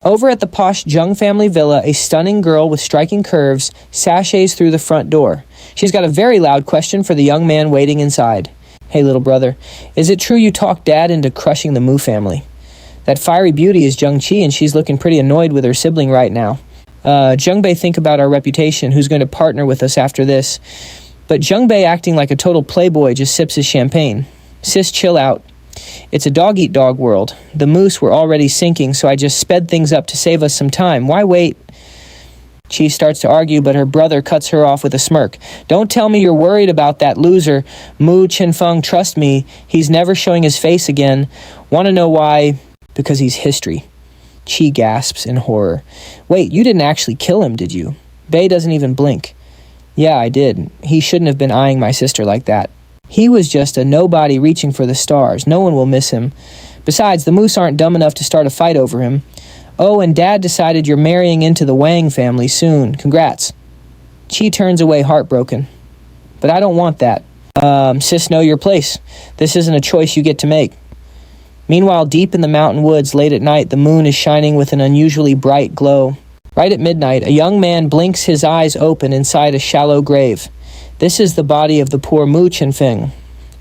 Over at the posh Jung family villa, a stunning girl with striking curves sashays through the front door. She's got a very loud question for the young man waiting inside. Hey, little brother, is it true you talked Dad into crushing the Mu family? That fiery beauty is Jung Chi, and she's looking pretty annoyed with her sibling right now. Jungbei, think about our reputation, who's going to partner with us after this. But Jungbei, acting like a total playboy, just sips his champagne. Sis, chill out. It's a dog-eat-dog world. The moose were already sinking, so I just sped things up to save us some time. Why wait? Chi starts to argue, but her brother cuts her off with a smirk. Don't tell me you're worried about that loser. Mu Chenfeng, trust me, he's never showing his face again. Want to know why? Because he's history. Chi gasps in horror. Wait, you didn't actually kill him, did you? Bei doesn't even blink. Yeah, I did. He shouldn't have been eyeing my sister like that. He was just a nobody reaching for the stars. No one will miss him. Besides, the moose aren't dumb enough to start a fight over him. Oh, and Dad decided you're marrying into the Wang family soon. Congrats. Chi turns away heartbroken. But I don't want that. Sis, know your place. This isn't a choice you get to make. Meanwhile, deep in the mountain woods, late at night, the moon is shining with an unusually bright glow. Right at midnight, a young man blinks his eyes open inside a shallow grave. This is the body of the poor Mu Chenfeng.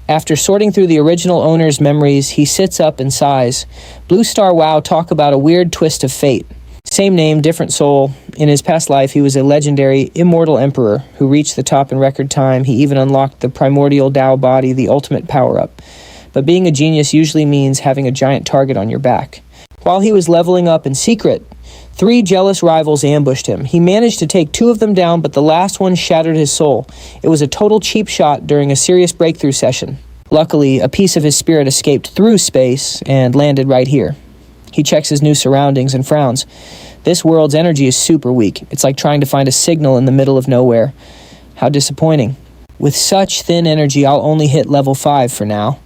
After sorting through the original owner's memories, he sits up and sighs. Blue Star Wow talk about a weird twist of fate. Same name, different soul. In his past life, he was a legendary Immortal Emperor who reached the top in record time. He even unlocked the Primordial Dao Body, the ultimate power-up. But being a genius usually means having a giant target on your back. While he was leveling up in secret, 3 jealous rivals ambushed him. He managed to take 2 of them down, but the last one shattered his soul. It was a total cheap shot during a serious breakthrough session. Luckily, a piece of his spirit escaped through space and landed right here. He checks his new surroundings and frowns. This world's energy is super weak. It's like trying to find a signal in the middle of nowhere. How disappointing. With such thin energy, I'll only hit level 5 for now.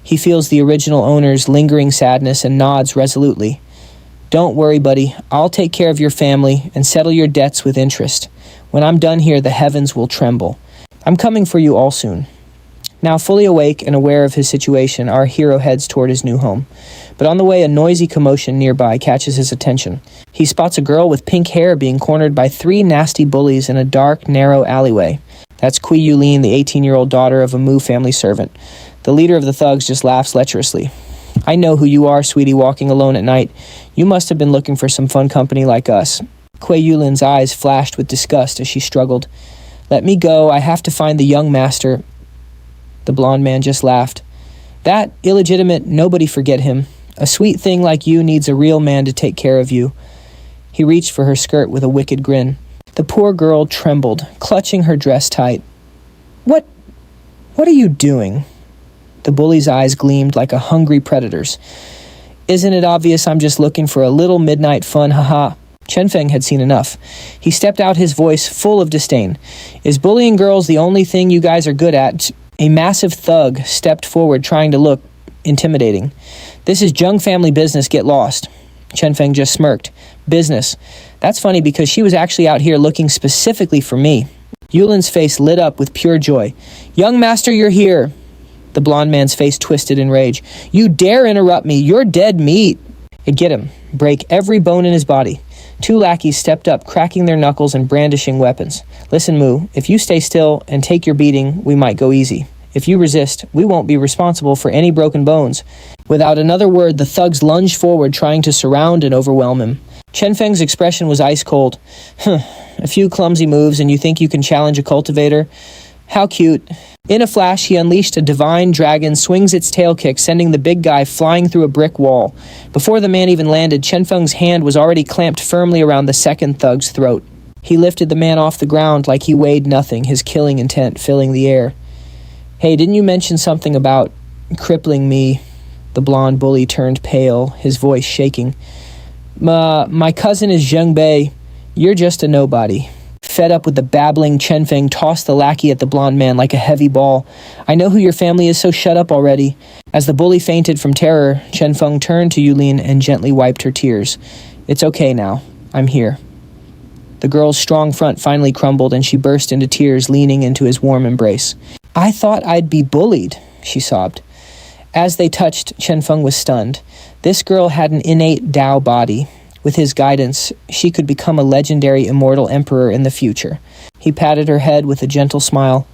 He feels the original owner's lingering sadness and nods resolutely. Don't worry, buddy. I'll take care of your family and settle your debts with interest. When I'm done here, the heavens will tremble. I'm coming for you all soon. Now fully awake and aware of his situation, our hero heads toward his new home. But on the way, a noisy commotion nearby catches his attention. He spots a girl with pink hair being cornered by 3 nasty bullies in a dark, narrow alleyway. That's Kui Yulin, the 18-year-old daughter of a Mu family servant. The leader of the thugs just laughs lecherously. I know who you are, sweetie, walking alone at night. You must have been looking for some fun company like us. Kui Yulin's eyes flashed with disgust as she struggled. Let me go. I have to find the young master. The blonde man just laughed. That illegitimate, nobody forget him. A sweet thing like you needs a real man to take care of you. He reached for her skirt with a wicked grin. The poor girl trembled, clutching her dress tight. What are you doing? The bully's eyes gleamed like a hungry predator's. Isn't it obvious I'm just looking for a little midnight fun, haha? Chenfeng had seen enough. He stepped out, his voice full of disdain. Is bullying girls the only thing you guys are good at? A massive thug stepped forward, trying to look intimidating. This is Jung family business, get lost. Chenfeng just smirked. Business. That's funny because she was actually out here looking specifically for me. Yulin's face lit up with pure joy. Young master, you're here. The blonde man's face twisted in rage. You dare interrupt me. You're dead meat. Get him. Break every bone in his body. 2 lackeys stepped up, cracking their knuckles and brandishing weapons. Listen, Mu, if you stay still and take your beating, we might go easy. If you resist, we won't be responsible for any broken bones. Without another word, the thugs lunged forward, trying to surround and overwhelm him. Chenfeng's expression was ice cold. A few clumsy moves and you think you can challenge a cultivator? How cute. In a flash, he unleashed a divine dragon, swings its tail kick, sending the big guy flying through a brick wall. Before the man even landed, Chenfeng's hand was already clamped firmly around the second thug's throat. He lifted the man off the ground like he weighed nothing, his killing intent filling the air. Hey, didn't you mention something about crippling me? The blonde bully turned pale, his voice shaking. My cousin is Zheng Bei. You're just a nobody. Fed up with the babbling, Chenfeng tossed the lackey at the blonde man like a heavy ball. I know who your family is, so shut up already. As the bully fainted from terror, Chenfeng turned to Yulin and gently wiped her tears. It's okay now. I'm here. The girl's strong front finally crumbled and she burst into tears, leaning into his warm embrace. I thought I'd be bullied, she sobbed. As they touched, Chenfeng was stunned. This girl had an innate Dao body. With his guidance, she could become a legendary Immortal Emperor in the future. He patted her head with a gentle smile.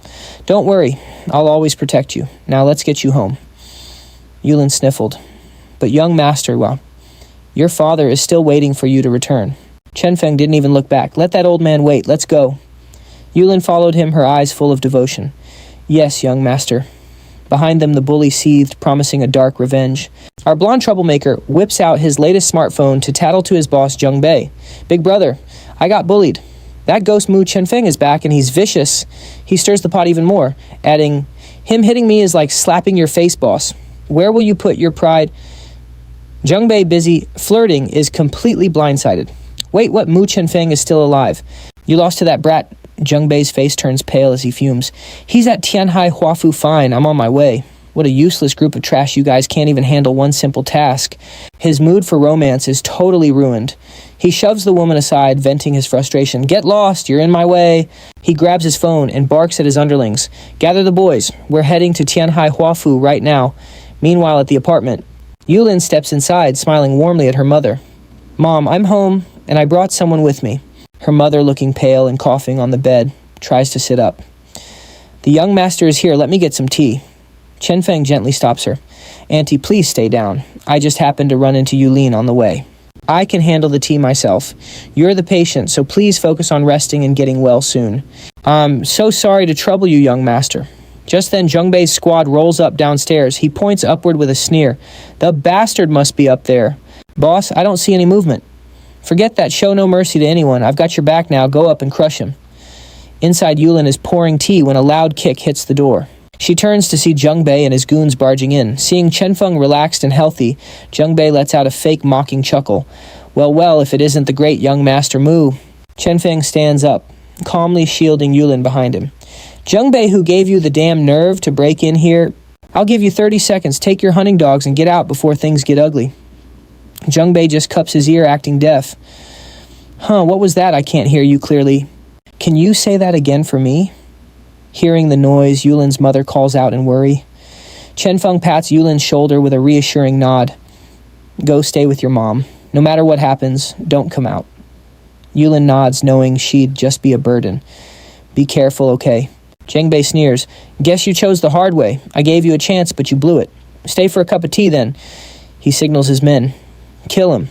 Don't worry, I'll always protect you. Now let's get you home. Yulin sniffled. But young master, well, your father is still waiting for you to return. Chenfeng didn't even look back. Let that old man wait. Let's go. Yulin followed him, her eyes full of devotion. Yes, young master. Behind them, the bully seethed, promising a dark revenge. Our blonde troublemaker whips out his latest smartphone to tattle to his boss, Zheng Bei. Big brother, I got bullied. That ghost Mu Chenfeng is back and he's vicious. He stirs the pot even more, adding, him hitting me is like slapping your face, boss. Where will you put your pride? Zheng Bei, busy flirting, is completely blindsided. Wait, what? Mu Chenfeng is still alive. You lost to that brat. Zheng Bei's face turns pale as he fumes. He's at Tianhai Huafu Fine. I'm on my way. What a useless group of trash. You guys can't even handle one simple task. His mood for romance is totally ruined. He shoves the woman aside, venting his frustration. Get lost. You're in my way. He grabs his phone and barks at his underlings. Gather the boys. We're heading to Tianhai Huafu right now. Meanwhile, at the apartment, Yulin steps inside, smiling warmly at her mother. Mom, I'm home, and I brought someone with me. Her mother, looking pale and coughing on the bed, tries to sit up. The young master is here. Let me get some tea. Chenfeng gently stops her. Auntie, please stay down. I just happened to run into Yulin on the way. I can handle the tea myself. You're the patient, so please focus on resting and getting well soon. I'm so sorry to trouble you, young master. Just then, Zheng Bei's squad rolls up downstairs. He points upward with a sneer. The bastard must be up there. Boss, I don't see any movement. Forget that. Show no mercy to anyone. I've got your back now. Go up and crush him. Inside, Yulin is pouring tea when a loud kick hits the door. She turns to see Zheng Bei and his goons barging in. Seeing Chenfeng relaxed and healthy, Zheng Bei lets out a fake mocking chuckle. Well, if it isn't the great young master Mu. Chenfeng stands up, calmly shielding Yulin behind him. Zheng Bei, who gave you the damn nerve to break in here? I'll give you 30 seconds. Take your hunting dogs and get out before things get ugly. Zheng Bei just cups his ear, acting deaf. What was that? I can't hear you clearly. Can you say that again for me? Hearing the noise, Yulin's mother calls out in worry. Chenfeng pats Yulin's shoulder with a reassuring nod. Go stay with your mom. No matter what happens, don't come out. Yulin nods, knowing she'd just be a burden. Be careful, okay? Zheng Bei sneers. Guess you chose the hard way. I gave you a chance, but you blew it. Stay for a cup of tea, then. He signals his men. Kill him.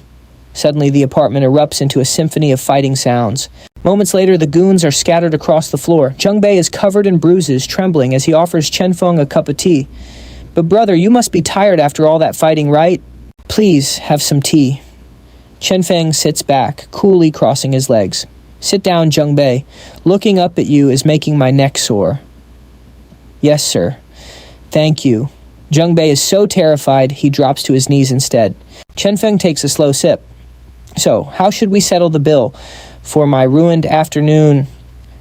Suddenly, the apartment erupts into a symphony of fighting sounds. Moments later, the goons are scattered across the floor. Zheng Bei is covered in bruises, trembling as he offers Chenfeng a cup of tea. But brother, you must be tired after all that fighting, right? Please, have some tea. Chenfeng sits back, coolly crossing his legs. Sit down, Zheng Bei. Looking up at you is making my neck sore. Yes, sir. Thank you. Zheng Bei is so terrified, he drops to his knees instead. Chenfeng takes a slow sip. So, how should we settle the bill for my ruined afternoon?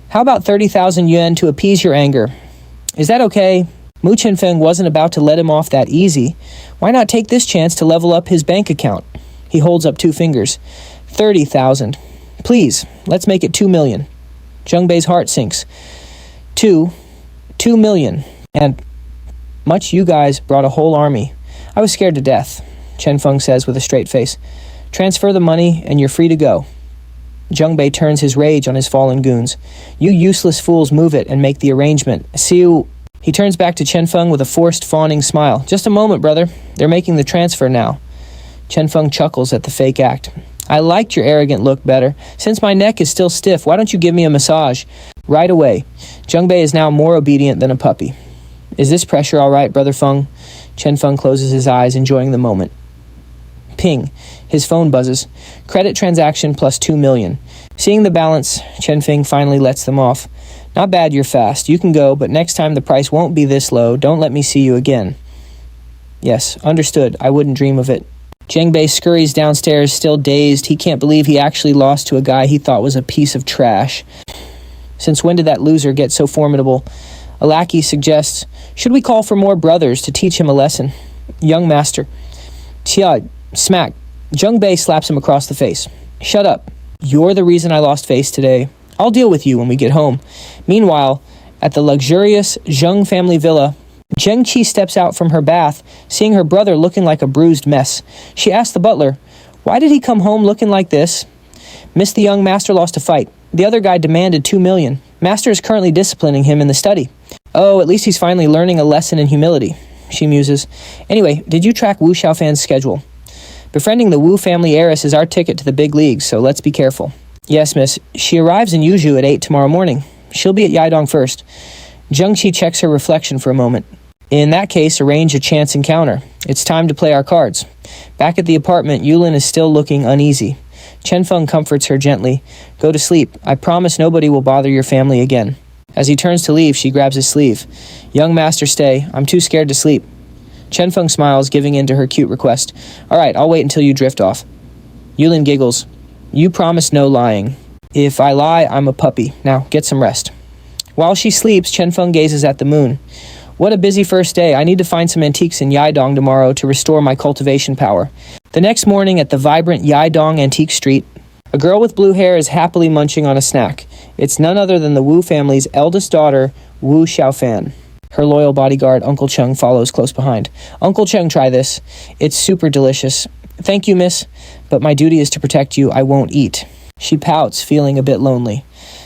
How about 30,000 yuan to appease your anger? Is that okay? Mu Chenfeng wasn't about to let him off that easy. Why not take this chance to level up his bank account? He holds up 2 fingers. 30,000. Please, let's make it 2 million. Zheng Bei's heart sinks. 2 million. And much you guys brought a whole army. I was scared to death, Chenfeng says with a straight face. Transfer the money and you're free to go. Zheng Bei turns his rage on his fallen goons. You useless fools, move it and make the arrangement. See you. He turns back to Chenfeng with a forced fawning smile. Just a moment, brother. They're making the transfer now. Chenfeng chuckles at the fake act. I liked your arrogant look better. Since my neck is still stiff, why don't you give me a massage? Right away. Zheng Bei is now more obedient than a puppy. Is this pressure all right, Brother Feng? Chenfeng closes his eyes, enjoying the moment. Ping. His phone buzzes. Credit transaction plus 2 million. Seeing the balance, Chenfeng finally lets them off. Not bad, you're fast. You can go, but next time the price won't be this low. Don't let me see you again. Yes, understood. I wouldn't dream of it. Zheng Bei scurries downstairs, still dazed. He can't believe he actually lost to a guy he thought was a piece of trash. Since when did that loser get so formidable? A lackey suggests, should we call for more brothers to teach him a lesson? Young master. Tia, smack. Zheng Bei slaps him across the face. Shut up. You're the reason I lost face today. I'll deal with you when we get home. Meanwhile, at the luxurious Zheng family villa, Zheng Qi steps out from her bath, seeing her brother looking like a bruised mess. She asks the butler, Why did he come home looking like this? Miss, the young master lost a fight. The other guy demanded 2 million. Master is currently disciplining him in the study. Oh, at least he's finally learning a lesson in humility, she muses. Anyway, did you track Wu Xiaofan's schedule? Befriending the Wu family heiress is our ticket to the big leagues, so let's be careful. Yes, miss. She arrives in Yuzhou at 8 tomorrow morning. She'll be at Yaidong first. Zhengqi checks her reflection for a moment. In that case, arrange a chance encounter. It's time to play our cards. Back at the apartment, Yulin is still looking uneasy. Chenfeng comforts her gently. Go to sleep. I promise nobody will bother your family again. As he turns to leave, she grabs his sleeve. Young master, stay. I'm too scared to sleep. Chenfeng smiles, giving in to her cute request. All right, I'll wait until you drift off. Yulin giggles. You promise no lying. If I lie, I'm a puppy. Now, get some rest. While she sleeps, Chenfeng gazes at the moon. What a busy first day. I need to find some antiques in Yaidong tomorrow to restore my cultivation power. The next morning at the vibrant Yaidong Antique Street, a girl with blue hair is happily munching on a snack. It's none other than the Wu family's eldest daughter, Wu Xiaofan. Her loyal bodyguard, Uncle Cheng, follows close behind. Uncle Cheng, try this. It's super delicious. Thank you, miss, but my duty is to protect you. I won't eat. She pouts, feeling a bit lonely.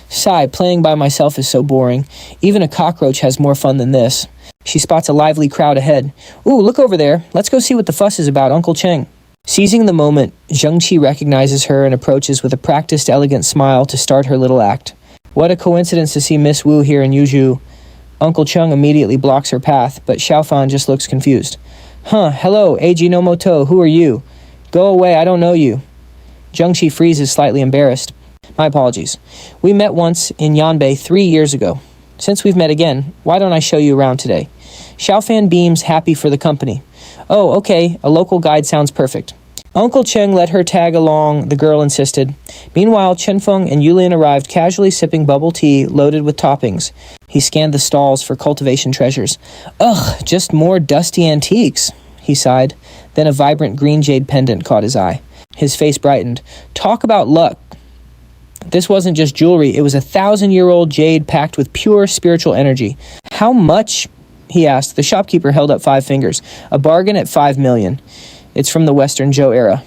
Sigh, playing by myself is so boring. Even a cockroach has more fun than this. She spots a lively crowd ahead. Ooh, look over there. Let's go see what the fuss is about, Uncle Cheng. Seizing the moment, Zhengqi recognizes her and approaches with a practiced, elegant smile to start her little act. What a coincidence to see Miss Wu here in Yuzhou. Uncle Cheng immediately blocks her path, but Xiaofan just looks confused. Hello, Eiji no Moto, who are you? Go away, I don't know you. Zhengqi freezes, slightly embarrassed. My apologies. We met once in Yanbei 3 years ago. Since we've met again, why don't I show you around today? Xiaofan beams, happy for the company. Oh, okay, a local guide sounds perfect. Uncle Cheng let her tag along, the girl insisted. Meanwhile, Chenfeng and Yulin arrived casually sipping bubble tea loaded with toppings. He scanned the stalls for cultivation treasures. Ugh, just more dusty antiques, he sighed. Then a vibrant green jade pendant caught his eye. His face brightened. Talk about luck. This wasn't just jewelry, it was 1,000-year-old jade packed with pure spiritual energy. How much? He asked. The shopkeeper held up 5 fingers. A bargain at 5 million. It's from the Western Zhou era.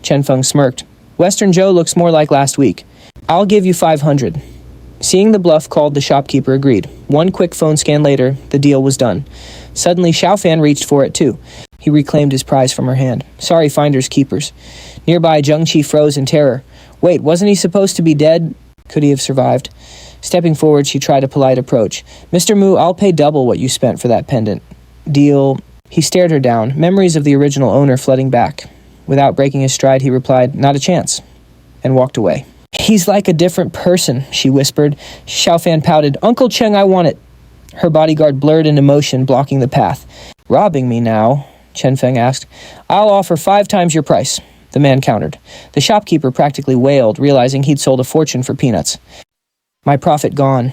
Chenfeng smirked. Western Zhou looks more like last week. I'll give you 500. Seeing the bluff called, the shopkeeper agreed. One quick phone scan later, the deal was done. Suddenly, Xiaofan reached for it too. He reclaimed his prize from her hand. Sorry, finders keepers. Nearby, Zhengqi froze in terror. Wait, wasn't he supposed to be dead? Could he have survived? Stepping forward, she tried a polite approach. Mr. Mu, I'll pay double what you spent for that pendant. Deal. He stared her down, memories of the original owner flooding back. Without breaking his stride, he replied, not a chance, and walked away. He's like a different person, she whispered. Xiaofan pouted. Uncle Cheng, I want it. Her bodyguard blurred into motion, blocking the path. Robbing me now? Chenfeng asked. I'll offer 5 times your price, the man countered. The shopkeeper practically wailed, realizing he'd sold a fortune for peanuts. My profit gone.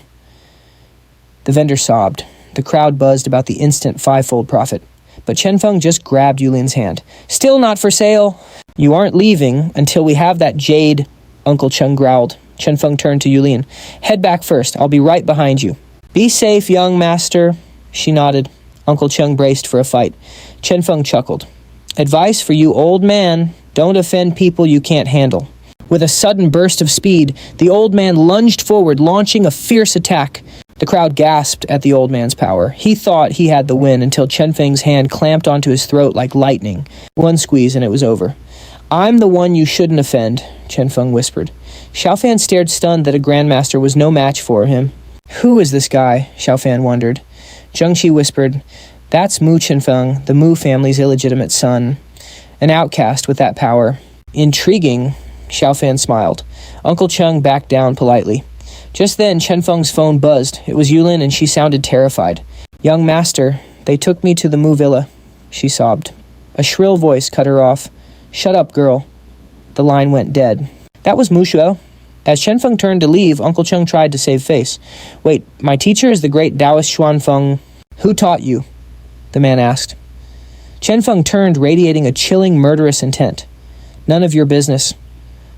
The vendor sobbed. The crowd buzzed about the instant 5-fold profit. But Chenfeng just grabbed Yulin's hand. Still not for sale. You aren't leaving until we have that jade, Uncle Cheng growled. Chenfeng turned to Yulin. Head back first. I'll be right behind you. Be safe, young master. She nodded. Uncle Cheng braced for a fight. Chenfeng chuckled. Advice for you, old man. Don't offend people you can't handle. With a sudden burst of speed, the old man lunged forward, launching a fierce attack. The crowd gasped at the old man's power. He thought he had the win until Chenfeng's hand clamped onto his throat like lightning. One squeeze and it was over. I'm the one you shouldn't offend, Chenfeng whispered. Xiaofan stared, stunned that a grandmaster was no match for him. Who is this guy? Xiaofan wondered. Zhengqi whispered, That's Mu Chenfeng, the Mu family's illegitimate son. An outcast with that power. Intriguing, Xiaofan smiled. Uncle Cheng backed down politely. Just then, Chenfeng's phone buzzed. It was Yulin, and she sounded terrified. Young master, they took me to the Mu villa, she sobbed. A shrill voice cut her off. Shut up, girl. The line went dead. That was Mu Shuo. As Chenfeng turned to leave, Uncle Cheng tried to save face. Wait, my teacher is the great Taoist Xuanfeng. Who taught you? The man asked. Chenfeng turned, radiating a chilling, murderous intent. None of your business.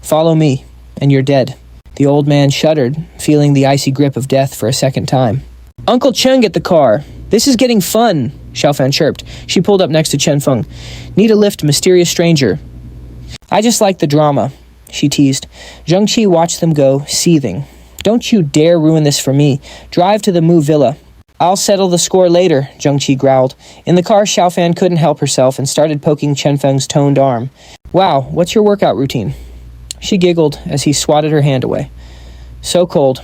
Follow me, and you're dead. The old man shuddered, feeling the icy grip of death for a second time. Uncle Cheng, get the car. This is getting fun, Xiaofan chirped. She pulled up next to Chenfeng. Need a lift, mysterious stranger. I just like the drama, she teased. Zhengqi watched them go, seething. Don't you dare ruin this for me. Drive to the Mu Villa. I'll settle the score later, Zhengqi growled. In the car, Xiaofan couldn't help herself and started poking Chenfeng's toned arm. Wow, what's your workout routine? She giggled as he swatted her hand away. So cold.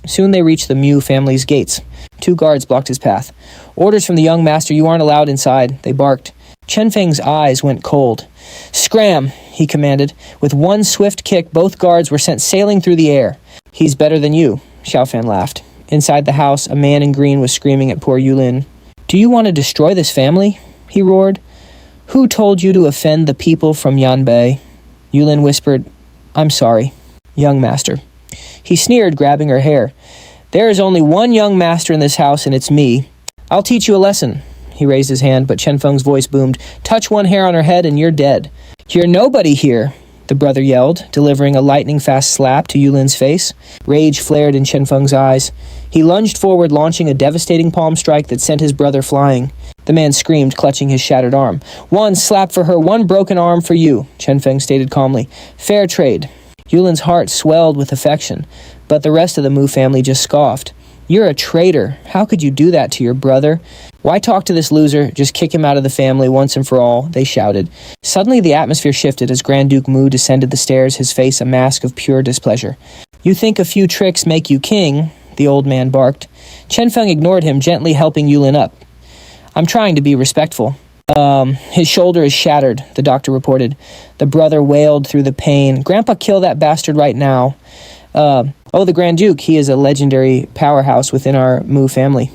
Soon they reached the Mu family's gates. 2 guards blocked his path. Orders from the young master, you aren't allowed inside, they barked. Chenfeng's eyes went cold. Scram, he commanded. With one swift kick, both guards were sent sailing through the air. He's better than you, Xiaofan laughed. Inside the house, a man in green was screaming at poor Yulin. Do you want to destroy this family? He roared. Who told you to offend the people from Yanbei? Yulin whispered, I'm sorry, young master. He sneered, grabbing her hair. There is only one young master in this house, and it's me. I'll teach you a lesson. He raised his hand, but Chenfeng's voice boomed. Touch one hair on her head and you're dead. You're nobody here, the brother yelled, delivering a lightning-fast slap to Yulin's face. Rage flared in Chenfeng's eyes. He lunged forward, launching a devastating palm strike that sent his brother flying. The man screamed, clutching his shattered arm. One slap for her, one broken arm for you, Chenfeng stated calmly. Fair trade. Yulin's heart swelled with affection, but the rest of the Mu family just scoffed. You're a traitor. How could you do that to your brother? Why talk to this loser? Just kick him out of the family once and for all, they shouted. Suddenly the atmosphere shifted as Grand Duke Mu descended the stairs, his face a mask of pure displeasure. You think a few tricks make you king, the old man barked. Chenfeng ignored him, gently helping Yulin up. I'm trying to be respectful. His shoulder is shattered, the doctor reported. The brother wailed through the pain. Grandpa, kill that bastard right now. The Grand Duke, he is a legendary powerhouse within our Mu family.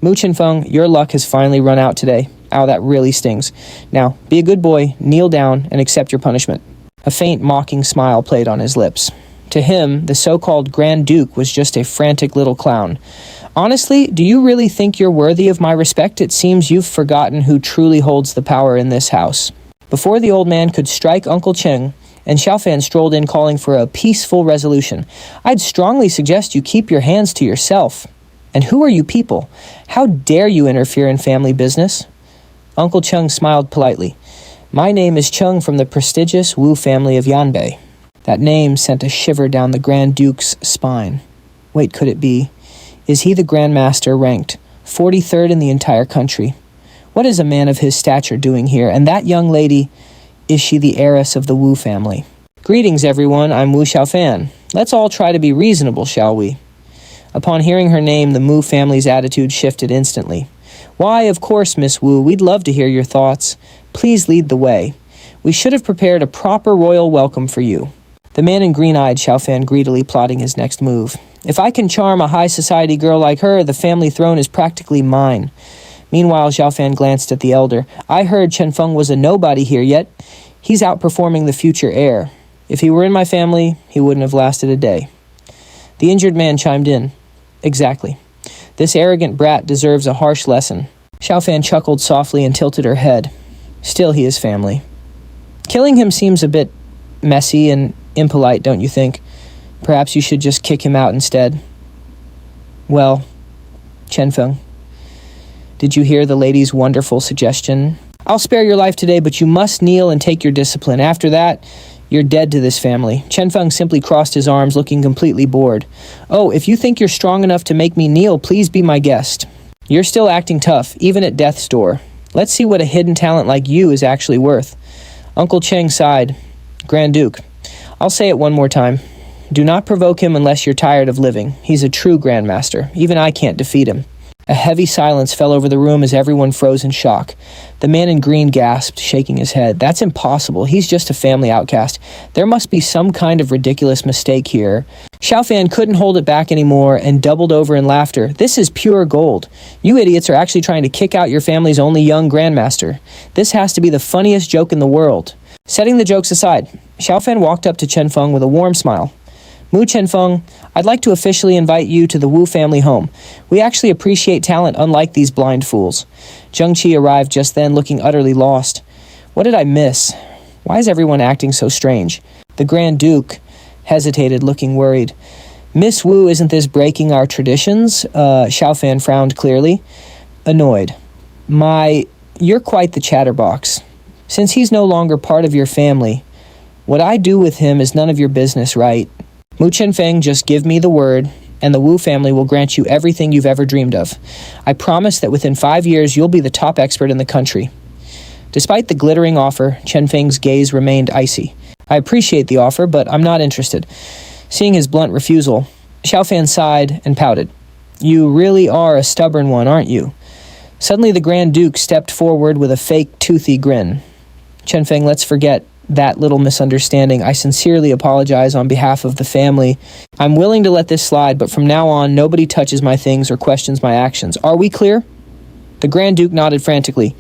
Mu Chenfeng, your luck has finally run out today. Ow, that really stings. Now, be a good boy, kneel down, and accept your punishment. A faint, mocking smile played on his lips. To him, the so-called Grand Duke was just a frantic little clown. Honestly, do you really think you're worthy of my respect? It seems you've forgotten who truly holds the power in this house. Before the old man could strike Uncle Cheng, and Xiaofan strolled in calling for a peaceful resolution. I'd strongly suggest you keep your hands to yourself. And who are you people? How dare you interfere in family business? Uncle Cheng smiled politely. My name is Cheng from the prestigious Wu family of Yanbei. That name sent a shiver down the Grand Duke's spine. Wait, could it be? Is he the Grand Master ranked 43rd in the entire country? What is a man of his stature doing here? And that young lady, is she the heiress of the Wu family? Greetings, everyone. I'm Wu Xiaofan. Let's all try to be reasonable, shall we? Upon hearing her name, the Mu family's attitude shifted instantly. Why, of course, Miss Wu. We'd love to hear your thoughts. Please lead the way. We should have prepared a proper royal welcome for you. The man in green eyed Xiaofan greedily plotting his next move. If I can charm a high society girl like her, the family throne is practically mine. Meanwhile, Xiaofan glanced at the elder. I heard Chenfeng was a nobody here, yet he's outperforming the future heir. If he were in my family, he wouldn't have lasted a day. The injured man chimed in. Exactly. This arrogant brat deserves a harsh lesson. Xiaofan chuckled softly and tilted her head. Still, he is family. Killing him seems a bit messy and impolite, don't you think? Perhaps you should just kick him out instead. Well, Chenfeng, did you hear the lady's wonderful suggestion? I'll spare your life today, but you must kneel and take your discipline. After that, you're dead to this family. Chenfeng simply crossed his arms, looking completely bored. Oh, if you think you're strong enough to make me kneel, please be my guest. You're still acting tough, even at death's door. Let's see what a hidden talent like you is actually worth. Uncle Cheng sighed. Grand Duke, I'll say it one more time. Do not provoke him unless you're tired of living. He's a true Grandmaster. Even I can't defeat him. A heavy silence fell over the room as everyone froze in shock. The man in green gasped, shaking his head. That's impossible. He's just a family outcast. There must be some kind of ridiculous mistake here. Xiaofan couldn't hold it back anymore and doubled over in laughter. This is pure gold. You idiots are actually trying to kick out your family's only young Grandmaster. This has to be the funniest joke in the world. Setting the jokes aside, Xiaofan walked up to Chenfeng with a warm smile. Mu Chenfeng, I'd like to officially invite you to the Wu family home. We actually appreciate talent unlike these blind fools. Zhengqi arrived just then, looking utterly lost. What did I miss? Why is everyone acting so strange? The Grand Duke hesitated, looking worried. Miss Wu, isn't this breaking our traditions? Xiaofan frowned clearly. Annoyed. You're quite the chatterbox. Since he's no longer part of your family, what I do with him is none of your business, right? Mu Chenfeng, just give me the word, and the Wu family will grant you everything you've ever dreamed of. I promise that within 5 years, you'll be the top expert in the country. Despite the glittering offer, Chenfeng's gaze remained icy. I appreciate the offer, but I'm not interested. Seeing his blunt refusal, Xiaofan sighed and pouted. You really are a stubborn one, aren't you? Suddenly the Grand Duke stepped forward with a fake, toothy grin. Chenfeng, let's forget that little misunderstanding. I sincerely apologize on behalf of the family. I'm willing to let this slide, but from now on, nobody touches my things or questions my actions. Are we clear? The Grand Duke nodded frantically.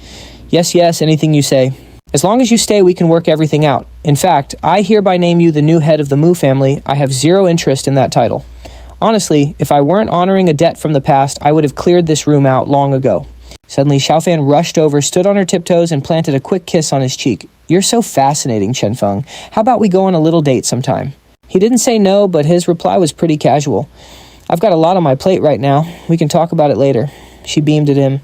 Yes, anything you say. As long as you stay, we can work everything out. In fact, I hereby name you the new head of the Mu family. I have zero interest in that title. Honestly, if I weren't honoring a debt from the past, I would have cleared this room out long ago. Suddenly, Xiaofan rushed over, stood on her tiptoes, and planted a quick kiss on his cheek. You're so fascinating, Chenfeng. How about we go on a little date sometime? He didn't say no, but his reply was pretty casual. I've got a lot on my plate right now. We can talk about it later. She beamed at him.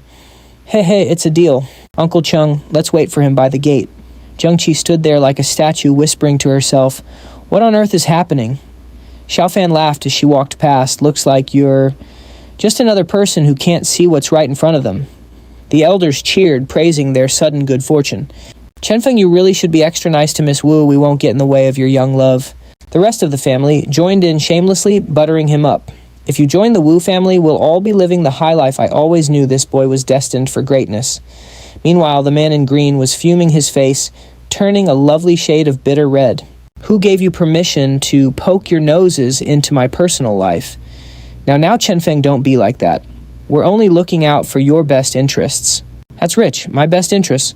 Hey, it's a deal. Uncle Chung, let's wait for him by the gate. Zhengqi stood there like a statue, whispering to herself, What on earth is happening? Xiaofan laughed as she walked past. Looks like you're just another person who can't see what's right in front of them. The elders cheered, praising their sudden good fortune. Chenfeng, you really should be extra nice to Miss Wu. We won't get in the way of your young love. The rest of the family joined in shamelessly, buttering him up. If you join the Wu family, we'll all be living the high life. I always knew this boy was destined for greatness. Meanwhile, the man in green was fuming, his face turning a lovely shade of bitter red. Who gave you permission to poke your noses into my personal life? Now, Chenfeng, don't be like that. We're only looking out for your best interests. That's rich, my best interests.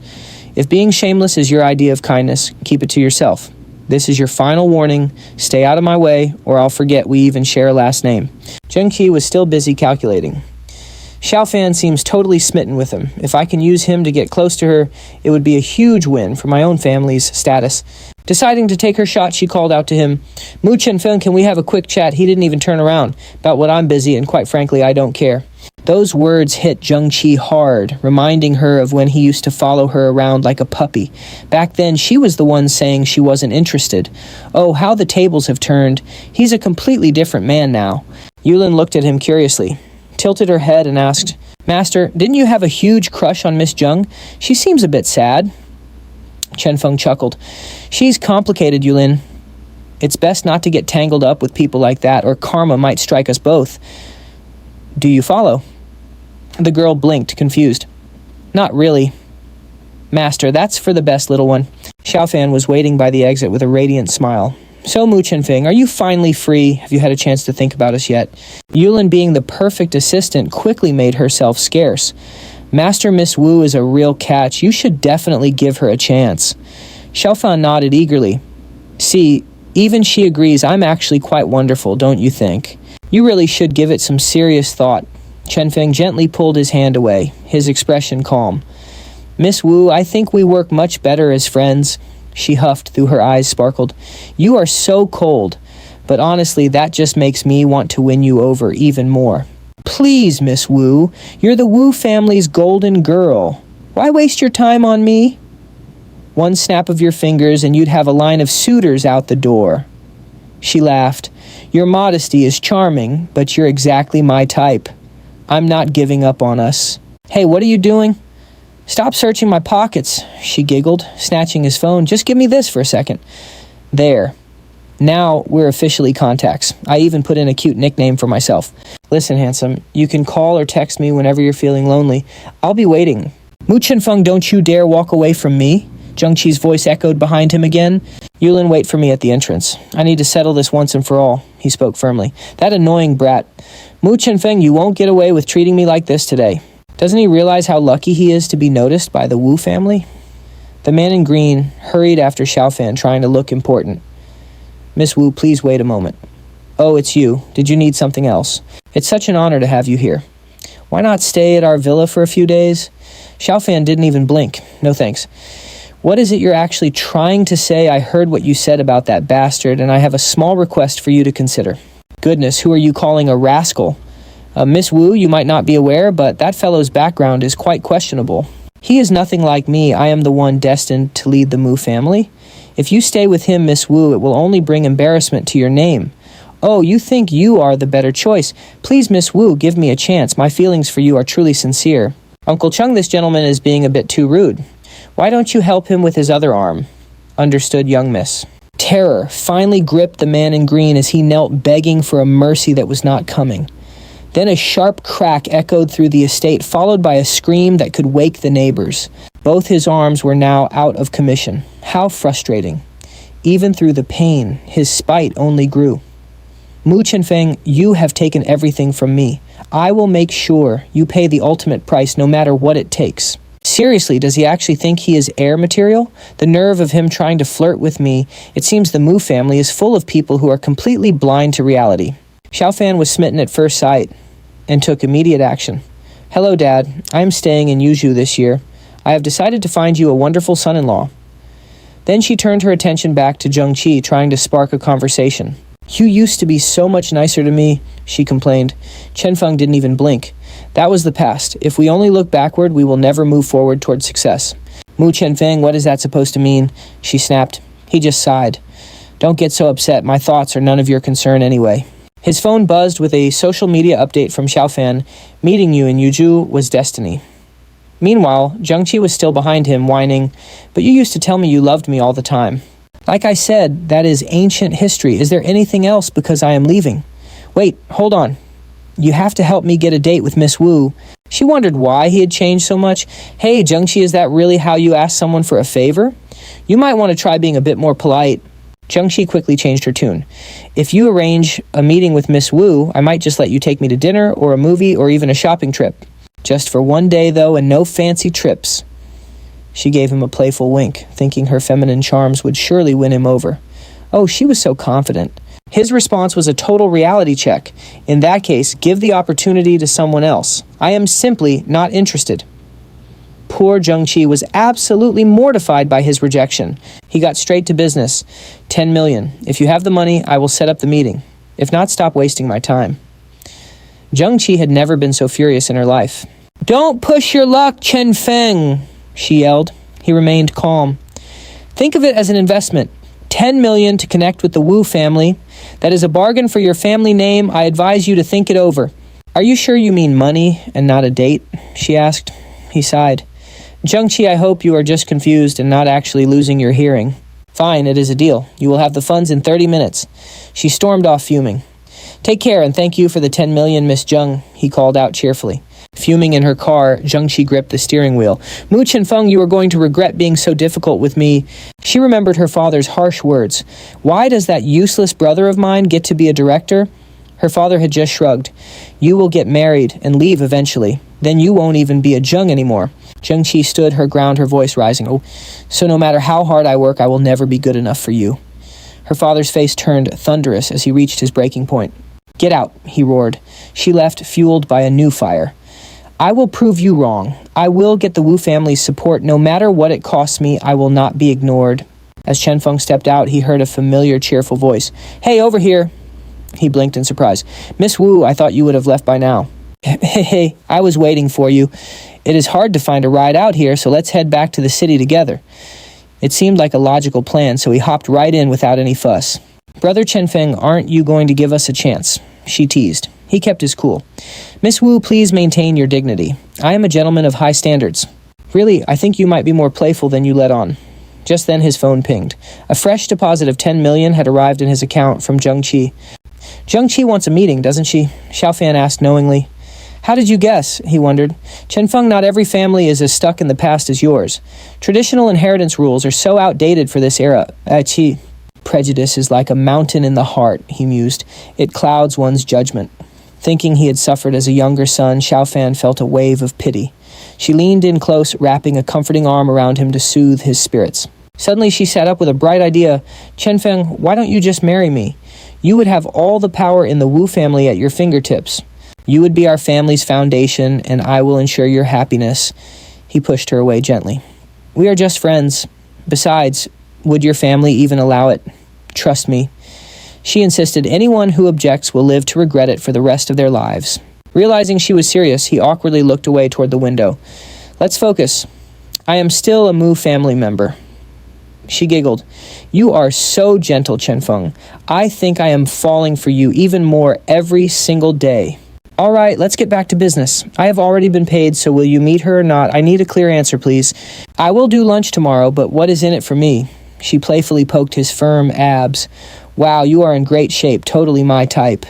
If being shameless is your idea of kindness, keep it to yourself. This is your final warning. Stay out of my way, or I'll forget we even share a last name. Zhengqi was still busy calculating. Xiaofan seems totally smitten with him. If I can use him to get close to her, it would be a huge win for my own family's status. Deciding to take her shot, she called out to him, Mu Chenfeng, can we have a quick chat? He didn't even turn around. About what I'm busy, and quite frankly, I don't care. Those words hit Zhengqi hard, reminding her of when he used to follow her around like a puppy. Back then, she was the one saying she wasn't interested. Oh, how the tables have turned. He's a completely different man now. Yulin looked at him curiously, tilted her head and asked, Master, didn't you have a huge crush on Miss Zheng? She seems a bit sad. Chenfeng chuckled. She's complicated, Yulin. It's best not to get tangled up with people like that, or karma might strike us both. Do you follow? The girl blinked, confused. Not really. Master, that's for the best, little one. Xiaofan was waiting by the exit with a radiant smile. So, Mu Chenfeng, are you finally free? Have you had a chance to think about us yet? Yulin, being the perfect assistant, quickly made herself scarce. Master Miss Wu is a real catch. You should definitely give her a chance. Xiaofan nodded eagerly. See, even she agrees I'm actually quite wonderful, don't you think? You really should give it some serious thought. Chenfeng gently pulled his hand away, his expression calm. Miss Wu, I think we work much better as friends. She huffed, through her eyes sparkled. You are so cold, but honestly, that just makes me want to win you over even more. Please, Miss Wu, you're the Wu family's golden girl. Why waste your time on me? One snap of your fingers and you'd have a line of suitors out the door. She laughed. Your modesty is charming, but you're exactly my type. I'm not giving up on us. Hey, what are you doing? Stop searching my pockets, she giggled, snatching his phone. Just give me this for a second. There. Now we're officially contacts. I even put in a cute nickname for myself. Listen, handsome, you can call or text me whenever you're feeling lonely. I'll be waiting. Mu Chenfeng, don't you dare walk away from me. Zhengqi's voice echoed behind him again. Yulin, wait for me at the entrance. I need to settle this once and for all, he spoke firmly. That annoying brat. Mu Chenfeng, you won't get away with treating me like this today. Doesn't he realize how lucky he is to be noticed by the Wu family? The man in green hurried after Xiaofan, trying to look important. Miss Wu, please wait a moment. Oh, it's you. Did you need something else? It's such an honor to have you here. Why not stay at our villa for a few days? Xiaofan didn't even blink. No thanks. What is it you're actually trying to say? I heard what you said about that bastard, and I have a small request for you to consider. Goodness, who are you calling a rascal? Miss Wu, you might not be aware, but that fellow's background is quite questionable. He is nothing like me. I am the one destined to lead the Mu family. If you stay with him, Miss Wu, it will only bring embarrassment to your name. Oh, you think you are the better choice. Please, Miss Wu, give me a chance. My feelings for you are truly sincere. Uncle Chung, this gentleman is being a bit too rude. Why don't you help him with his other arm? Understood, young miss. Terror finally gripped the man in green as he knelt begging for a mercy that was not coming. Then a sharp crack echoed through the estate, followed by a scream that could wake the neighbors. Both his arms were now out of commission. How frustrating. Even through the pain, his spite only grew. Mu Chenfeng, you have taken everything from me. I will make sure you pay the ultimate price no matter what it takes. Seriously, does he actually think he is heir material? The nerve of him trying to flirt with me. It seems the Mu family is full of people who are completely blind to reality. Xiaofan was smitten at first sight and took immediate action. Hello, Dad. I am staying in Yuzhou this year. I have decided to find you a wonderful son-in-law. Then she turned her attention back to Zheng Qi, trying to spark a conversation. You used to be so much nicer to me, she complained. Chenfeng didn't even blink. That was the past. If we only look backward, we will never move forward toward success. Mu Chenfeng, what is that supposed to mean? She snapped. He just sighed. Don't get so upset. My thoughts are none of your concern anyway. His phone buzzed with a social media update from Xiaofan. Meeting you in Yuzhou was destiny. Meanwhile, Zheng Qi was still behind him, whining, But you used to tell me you loved me all the time. Like I said, that is ancient history. Is there anything else because I am leaving? Wait, hold on. You have to help me get a date with Miss Wu. She wondered why he had changed so much. Hey, Zheng Qi, is that really how you ask someone for a favor? You might want to try being a bit more polite. Zheng Qi quickly changed her tune. If you arrange a meeting with Miss Wu, I might just let you take me to dinner or a movie or even a shopping trip. Just for one day, though, and no fancy trips. She gave him a playful wink, thinking her feminine charms would surely win him over. Oh, she was so confident. His response was a total reality check. In that case, give the opportunity to someone else. I am simply not interested. Poor Zheng Qi was absolutely mortified by his rejection. He got straight to business. 10 million. If you have the money, I will set up the meeting. If not, stop wasting my time. Zheng Qi had never been so furious in her life. Don't push your luck, Chenfeng, she yelled. He remained calm. Think of it as an investment. 10 million to connect with the Wu family. That is a bargain for your family name. I advise you to think it over. Are you sure you mean money and not a date? She asked. He sighed. Zheng Qi, I hope you are just confused and not actually losing your hearing. Fine, it is a deal. You will have the funds in 30 minutes. She stormed off fuming. Take care and thank you for the 10 million, Miss Zheng, he called out cheerfully. Fuming in her car, Zheng Qi gripped the steering wheel. Mu Chenfeng, you are going to regret being so difficult with me. She remembered her father's harsh words. Why does that useless brother of mine get to be a director? Her father had just shrugged. You will get married and leave eventually. Then you won't even be a Zheng anymore. Zheng Qi stood her ground, her voice rising. Oh, so no matter how hard I work, I will never be good enough for you. Her father's face turned thunderous as he reached his breaking point. Get out, he roared. She left, fueled by a new fire. I will prove you wrong. I will get the Wu family's support. No matter what it costs me, I will not be ignored. As Chenfeng stepped out, he heard a familiar, cheerful voice. Hey, over here. He blinked in surprise. Miss Wu, I thought you would have left by now. Hey, I was waiting for you. It is hard to find a ride out here, so let's head back to the city together. It seemed like a logical plan, so he hopped right in without any fuss. Brother Chenfeng, aren't you going to give us a chance? She teased. He kept his cool. Miss Wu, please maintain your dignity. I am a gentleman of high standards. Really, I think you might be more playful than you let on. Just then his phone pinged. A fresh deposit of 10 million had arrived in his account from Zheng Qi. Zheng Qi wants a meeting, doesn't she? Xiaofan asked knowingly. How did you guess? He wondered. Chenfeng, not every family is as stuck in the past as yours. Traditional inheritance rules are so outdated for this era. Qi. Prejudice is like a mountain in the heart, he mused. It clouds one's judgment. Thinking he had suffered as a younger son, Xiaofan felt a wave of pity. She leaned in close, wrapping a comforting arm around him to soothe his spirits. Suddenly she sat up with a bright idea. Chenfeng, why don't you just marry me? You would have all the power in the Wu family at your fingertips. You would be our family's foundation, and I will ensure your happiness. He pushed her away gently. We are just friends. Besides, would your family even allow it? Trust me. She insisted anyone who objects will live to regret it for the rest of their lives. Realizing she was serious, he awkwardly looked away toward the window. Let's focus. I am still a Mu family member. She giggled. You are so gentle, Chenfeng. I think I am falling for you even more every single day. All right, let's get back to business. I have already been paid, so will you meet her or not? I need a clear answer, please. I will do lunch tomorrow, but what is in it for me? She playfully poked his firm abs. Wow, you are in great shape, totally my type.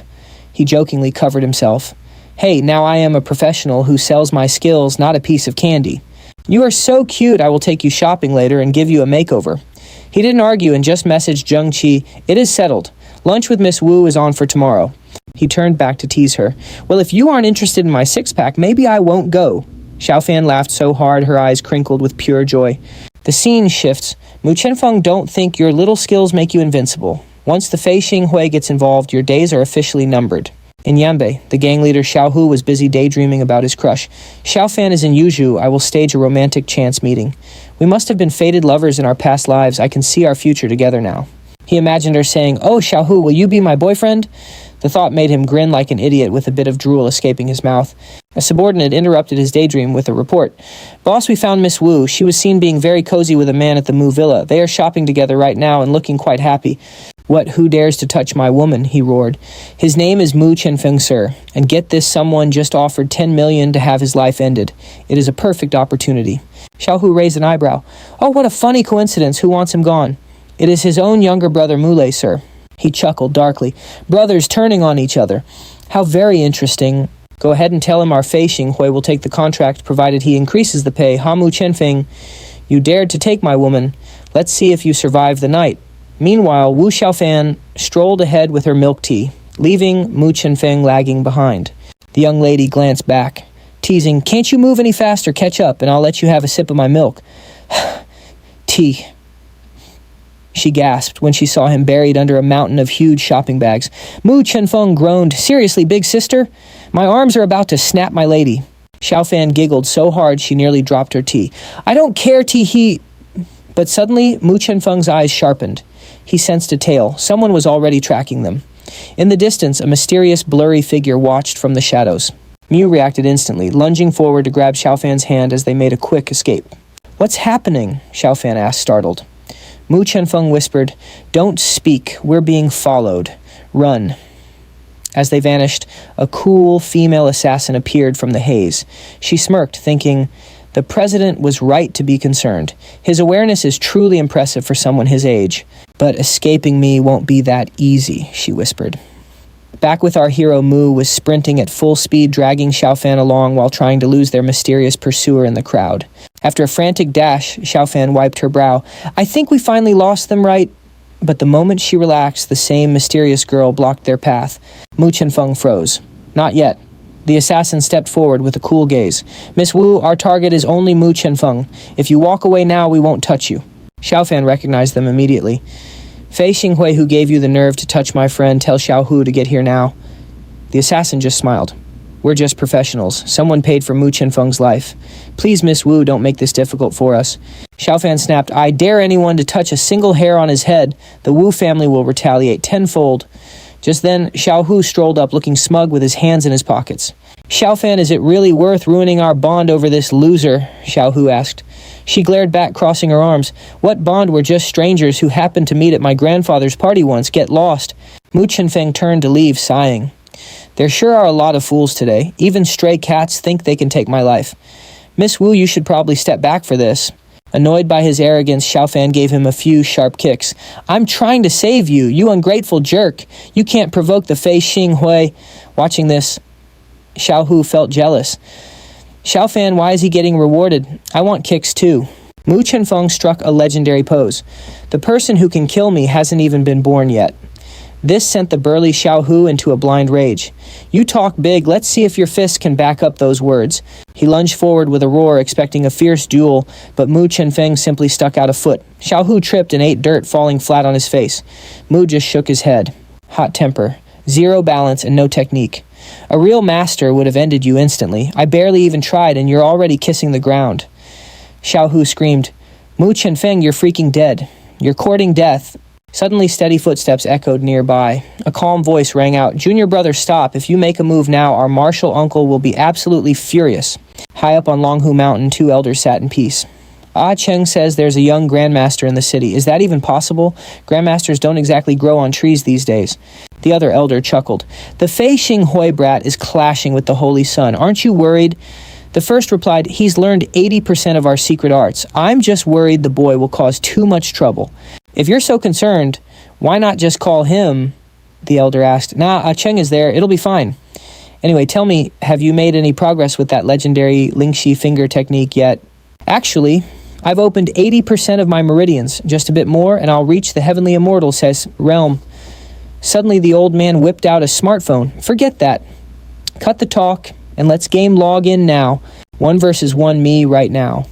He jokingly covered himself. Hey, now I am a professional who sells my skills, not a piece of candy. You are so cute, I will take you shopping later and give you a makeover. He didn't argue and just messaged Zheng Qi, it is settled. Lunch with Miss Wu is on for tomorrow. He turned back to tease her. Well, if you aren't interested in my six-pack, maybe I won't go. Xiaofan laughed so hard her eyes crinkled with pure joy. The scene shifts. Mu Chenfeng don't think your little skills make you invincible. Once the Fei Xinghui gets involved, your days are officially numbered. In Yanbei, the gang leader Xiao Hu was busy daydreaming about his crush. Xiaofan is in Yuzhou. I will stage a romantic chance meeting. We must have been fated lovers in our past lives. I can see our future together now. He imagined her saying, Oh, Xiao Hu, will you be my boyfriend? The thought made him grin like an idiot with a bit of drool escaping his mouth. A subordinate interrupted his daydream with a report. Boss, we found Miss Wu. She was seen being very cozy with a man at the Mu Villa. They are shopping together right now and looking quite happy. What, who dares to touch my woman? He roared. His name is Mu Chenfeng, sir. And get this, someone just offered 10 million to have his life ended. It is a perfect opportunity. Xiao Hu raised an eyebrow. Oh, what a funny coincidence. Who wants him gone? It is his own younger brother, Mule, sir. He chuckled darkly. Brothers turning on each other. How very interesting. Go ahead and tell him our Fei Xinghui will take the contract provided he increases the pay. Mu Chenfeng, you dared to take my woman. Let's see if you survive the night. Meanwhile, Wu Xiaofan strolled ahead with her milk tea, leaving Mu Chenfeng lagging behind. The young lady glanced back, teasing, Can't you move any faster? Catch up, and I'll let you have a sip of my milk. Tea. She gasped when she saw him buried under a mountain of huge shopping bags. Mu Chenfeng groaned, Seriously, big sister? My arms are about to snap, my lady. Xiaofan giggled so hard she nearly dropped her tea. I don't care, he... But suddenly, Mu Chenfeng's eyes sharpened. He sensed a tail. Someone was already tracking them. In the distance, a mysterious, blurry figure watched from the shadows. Mu reacted instantly, lunging forward to grab Xiaofan's hand as they made a quick escape. What's happening? Xiaofan asked, startled. Mu Chenfeng whispered, Don't speak. We're being followed. Run. As they vanished, a cool female assassin appeared from the haze. She smirked, thinking, The president was right to be concerned. His awareness is truly impressive for someone his age. But escaping me won't be that easy, she whispered. Back with our hero, Mu was sprinting at full speed, dragging Xiaofan along while trying to lose their mysterious pursuer in the crowd. After a frantic dash, Xiaofan wiped her brow. I think we finally lost them, right? But the moment she relaxed, the same mysterious girl blocked their path. Mu Chenfeng froze. Not yet. The assassin stepped forward with a cool gaze. Miss Wu, our target is only Mu Chenfeng. If you walk away now, we won't touch you. Xiaofan recognized them immediately. Fei Xinghui, who gave you the nerve to touch my friend, tell Xiao Hu to get here now. The assassin just smiled. We're just professionals. Someone paid for Mu Chenfeng's life. Please, Miss Wu, don't make this difficult for us. Xiaofan snapped, I dare anyone to touch a single hair on his head. The Wu family will retaliate tenfold. Just then, Xiao Hu strolled up, looking smug with his hands in his pockets. Xiaofan, is it really worth ruining our bond over this loser? Xiao Hu asked. She glared back, crossing her arms. What bond? We're just strangers who happened to meet at my grandfather's party once. Get lost. Mu Chenfeng turned to leave, sighing. There sure are a lot of fools today. Even stray cats think they can take my life. Miss Wu, you should probably step back for this. Annoyed by his arrogance, Xiaofan gave him a few sharp kicks. I'm trying to save you, you ungrateful jerk. You can't provoke the Fei Xinghui. Watching this, Xiao Hu felt jealous. Xiaofan, why is he getting rewarded? I want kicks too. Mu Chenfeng struck a legendary pose. The person who can kill me hasn't even been born yet. This sent the burly Xiao Hu into a blind rage. You talk big, let's see if your fists can back up those words. He lunged forward with a roar, expecting a fierce duel, but Mu Chenfeng simply stuck out a foot. Xiao Hu tripped and ate dirt, falling flat on his face. Mu just shook his head. Hot temper, zero balance, and no technique. A real master would have ended you instantly. I barely even tried, and you're already kissing the ground. Xiao Hu screamed, Mu Chenfeng, you're freaking dead. You're courting death. Suddenly, steady footsteps echoed nearby. A calm voice rang out, Junior brother, stop. If you make a move now, our martial uncle will be absolutely furious. High up on Longhu Mountain, two elders sat in peace. Ah Cheng says there's a young grandmaster in the city. Is that even possible? Grandmasters don't exactly grow on trees these days. The other elder chuckled. The Fei Xing Hui brat is clashing with the Holy Sun. Aren't you worried? The first replied, he's learned 80% of our secret arts. I'm just worried the boy will cause too much trouble. If you're so concerned, why not just call him? The elder asked. Nah, Ah Cheng is there. It'll be fine. Anyway, tell me, have you made any progress with that legendary Lingxi finger technique yet? Actually, I've opened 80% of my meridians. Just a bit more, and I'll reach the heavenly immortal, says realm. Suddenly, the old man whipped out a smartphone. Forget that. Cut the talk, and let's game log in now. 1 versus 1 me right now.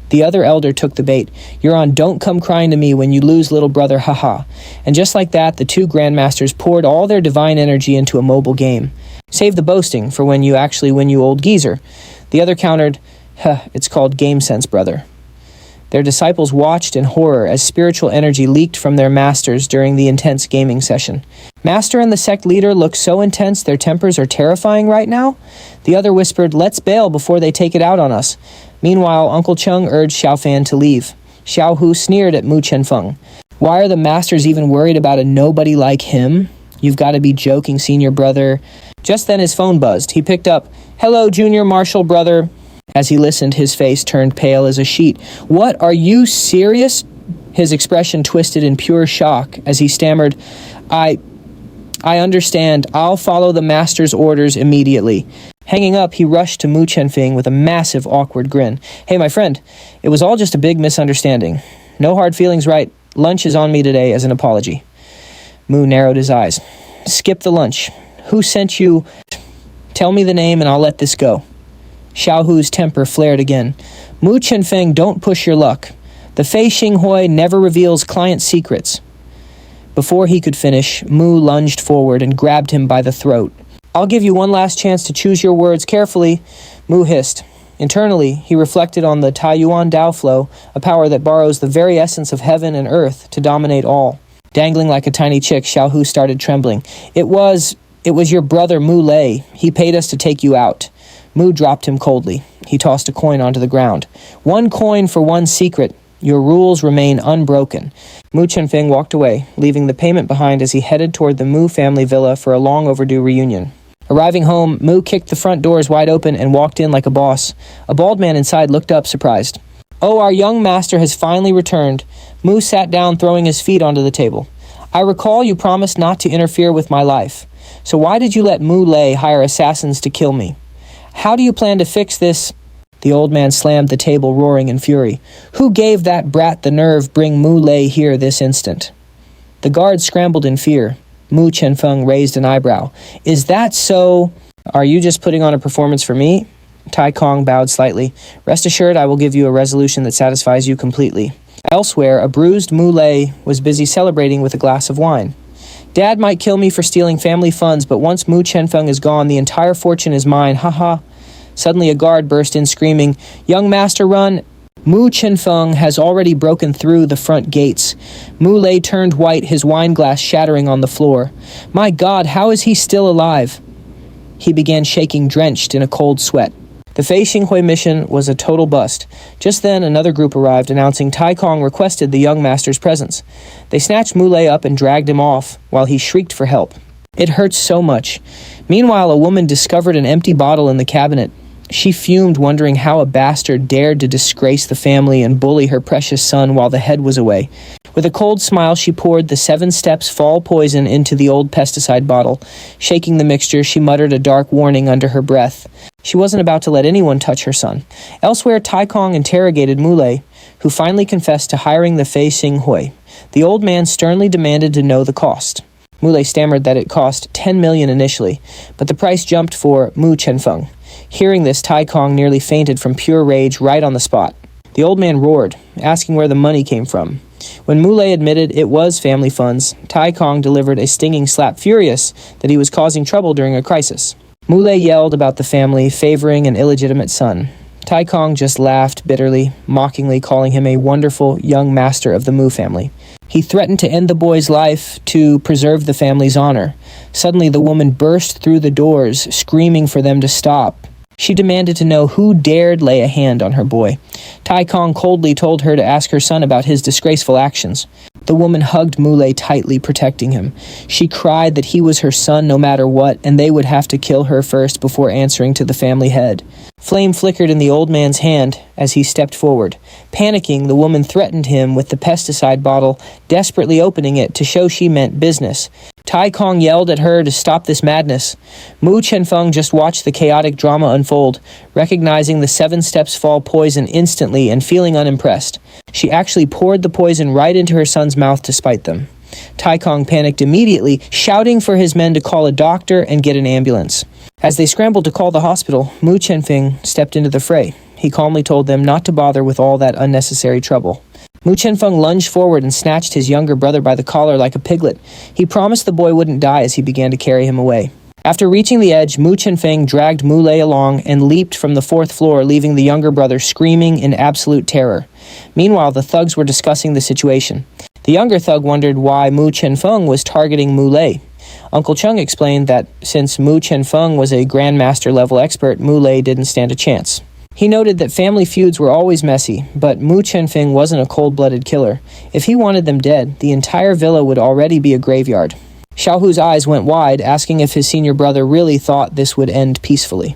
The other elder took the bait. You're on Don't Come Crying to Me when you lose, little brother, haha. And just like that, the two grandmasters poured all their divine energy into a mobile game. Save the boasting for when you actually win, you old geezer. The other countered, it's called game sense, brother. Their disciples watched in horror as spiritual energy leaked from their masters during the intense gaming session. Master and the sect leader look so intense their tempers are terrifying right now? The other whispered, let's bail before they take it out on us. Meanwhile, Uncle Cheng urged Xiao Fan to leave. Xiao Hu sneered at Mu Chenfeng. Why are the masters even worried about a nobody like him? You've got to be joking, senior brother. Just then his phone buzzed. He picked up, hello, junior marshal brother. As he listened, his face turned pale as a sheet. What, are you serious? His expression twisted in pure shock as he stammered, I understand. I'll follow the master's orders immediately. Hanging up, he rushed to Mu Chenfeng with a massive, awkward grin. Hey, my friend, it was all just a big misunderstanding. No hard feelings, right? Lunch is on me today as an apology. Mu narrowed his eyes. Skip the lunch. Who sent you? Tell me the name and I'll let this go. Xiao Hu's temper flared again. Mu Chenfeng, don't push your luck. The Fei Xing Hui never reveals client secrets. Before he could finish, Mu lunged forward and grabbed him by the throat. I'll give you one last chance to choose your words carefully, Mu hissed. Internally, he reflected on the Taiyuan Dao flow, a power that borrows the very essence of heaven and earth to dominate all. Dangling like a tiny chick, Xiao Hu started trembling. It was your brother Mu Lei. He paid us to take you out. Mu dropped him coldly. He tossed a coin onto the ground. 1 coin for 1 secret. Your rules remain unbroken. Mu Chenfeng walked away, leaving the payment behind as he headed toward the Mu family villa for a long overdue reunion. Arriving home, Mu kicked the front doors wide open and walked in like a boss. A bald man inside looked up, surprised. Oh, our young master has finally returned. Mu sat down, throwing his feet onto the table. I recall you promised not to interfere with my life. So why did you let Mu Lei hire assassins to kill me? How do you plan to fix this? The old man slammed the table, roaring in fury. Who gave that brat the nerve bring Mu Lei here this instant? The guards scrambled in fear. Mu Chenfeng raised an eyebrow. Is that so? Are you just putting on a performance for me? Tai Kong bowed slightly. Rest assured, I will give you a resolution that satisfies you completely. Elsewhere, a bruised Mu Lei was busy celebrating with a glass of wine. Dad might kill me for stealing family funds, but once Mu Chenfeng is gone, the entire fortune is mine, haha. Suddenly a guard burst in screaming, Young master, run! Mu Chenfeng has already broken through the front gates. Mu Lei turned white, his wine glass shattering on the floor. My God, how is he still alive? He began shaking, drenched in a cold sweat. The Fei Xing Hui mission was a total bust. Just then, another group arrived, announcing Tai Kong requested the young master's presence. They snatched Mu Lei up and dragged him off, while he shrieked for help. It hurts so much. Meanwhile, a woman discovered an empty bottle in the cabinet. She fumed, wondering how a bastard dared to disgrace the family and bully her precious son while the head was away. With a cold smile, she poured the 7 steps fall poison into the old pesticide bottle. Shaking the mixture, she muttered a dark warning under her breath. She wasn't about to let anyone touch her son. Elsewhere, Tai Kong interrogated Mu Lei, who finally confessed to hiring the Fei Xing Hui. The old man sternly demanded to know the cost. Mu Lei stammered that it cost 10 million initially, but the price jumped for Mu Chenfeng. Hearing this, Tai Kong nearly fainted from pure rage right on the spot. The old man roared, asking where the money came from. When Mu Lei admitted it was family funds, Tai Kong delivered a stinging slap, furious that he was causing trouble during a crisis. Mu Lei yelled about the family favoring an illegitimate son. Tai Kong just laughed bitterly, mockingly calling him a wonderful young master of the Mu family. He threatened to end the boy's life to preserve the family's honor. Suddenly, the woman burst through the doors, screaming for them to stop. She demanded to know who dared lay a hand on her boy. Tai Kong coldly told her to ask her son about his disgraceful actions. The woman hugged Muley tightly, protecting him. She cried that he was her son no matter what, and they would have to kill her first before answering to the family head. Flame flickered in the old man's hand as he stepped forward. Panicking, the woman threatened him with the pesticide bottle, desperately opening it to show she meant business. Tai Kong yelled at her to stop this madness. Mu Chenfeng just watched the chaotic drama unfold, recognizing the 7 steps fall poison instantly and feeling unimpressed. She actually poured the poison right into her son's mouth to spite them. Tai Kong panicked immediately, shouting for his men to call a doctor and get an ambulance. As they scrambled to call the hospital, Mu Chenfeng stepped into the fray. He calmly told them not to bother with all that unnecessary trouble. Mu Chenfeng lunged forward and snatched his younger brother by the collar like a piglet. He promised the boy wouldn't die as he began to carry him away. After reaching the edge, Mu Chenfeng dragged Muley along and leaped from the 4th floor, leaving the younger brother screaming in absolute terror. Meanwhile, the thugs were discussing the situation. The younger thug wondered why Mu Chenfeng was targeting Muley. Uncle Chung explained that since Mu Chenfeng was a Grandmaster-level expert, Muley didn't stand a chance. He noted that family feuds were always messy, but Mu Chenfeng wasn't a cold-blooded killer. If he wanted them dead, the entire villa would already be a graveyard. Xiaohu's eyes went wide, asking if his senior brother really thought this would end peacefully.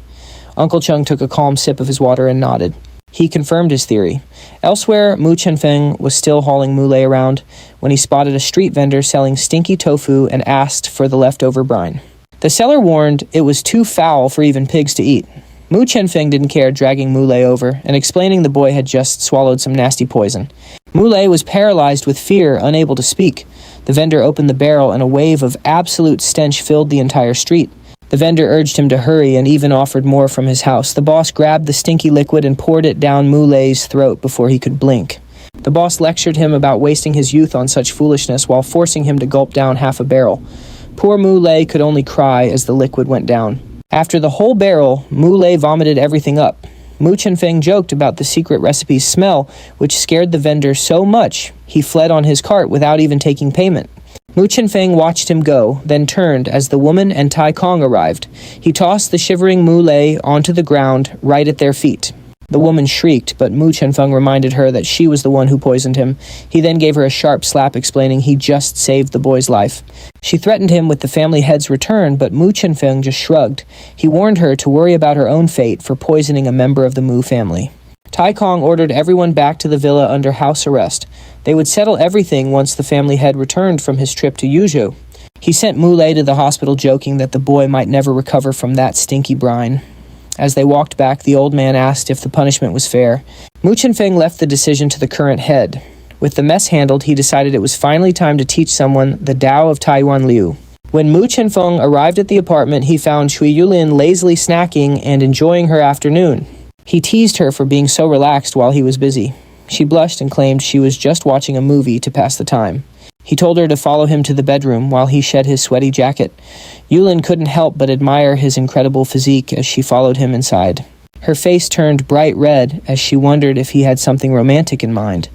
Uncle Chung took a calm sip of his water and nodded. He confirmed his theory. Elsewhere, Mu Chenfeng was still hauling Muley around when he spotted a street vendor selling stinky tofu and asked for the leftover brine. The seller warned it was too foul for even pigs to eat. Mu Chenfeng didn't care, dragging Muley over and explaining the boy had just swallowed some nasty poison. Muley was paralyzed with fear, unable to speak. The vendor opened the barrel and a wave of absolute stench filled the entire street. The vendor urged him to hurry and even offered more from his house. The boss grabbed the stinky liquid and poured it down Muley's throat before he could blink. The boss lectured him about wasting his youth on such foolishness while forcing him to gulp down half a barrel. Poor Muley could only cry as the liquid went down. After the whole barrel, Muley vomited everything up. Mu Chenfeng joked about the secret recipe's smell, which scared the vendor so much he fled on his cart without even taking payment. Mu Chenfeng watched him go, then turned as the woman and Tai Kong arrived. He tossed the shivering Muley onto the ground right at their feet. The woman shrieked, but Mu Chenfeng reminded her that she was the one who poisoned him. He then gave her a sharp slap, explaining he just saved the boy's life. She threatened him with the family head's return, but Mu Chenfeng just shrugged. He warned her to worry about her own fate for poisoning a member of the Mu family. Tai Kong ordered everyone back to the villa under house arrest. They would settle everything once the family head returned from his trip to Yuzhou. He sent Muley to the hospital, joking that the boy might never recover from that stinky brine. As they walked back, the old man asked if the punishment was fair. Mu Chenfeng left the decision to the current head. With the mess handled, he decided it was finally time to teach someone the Tao of Taiwan Liu. When Mu Chenfeng arrived at the apartment, he found Shui Yulin lazily snacking and enjoying her afternoon. He teased her for being so relaxed while he was busy. She blushed and claimed she was just watching a movie to pass the time. He told her to follow him to the bedroom while he shed his sweaty jacket. Yulin couldn't help but admire his incredible physique as she followed him inside. Her face turned bright red as she wondered if he had something romantic in mind.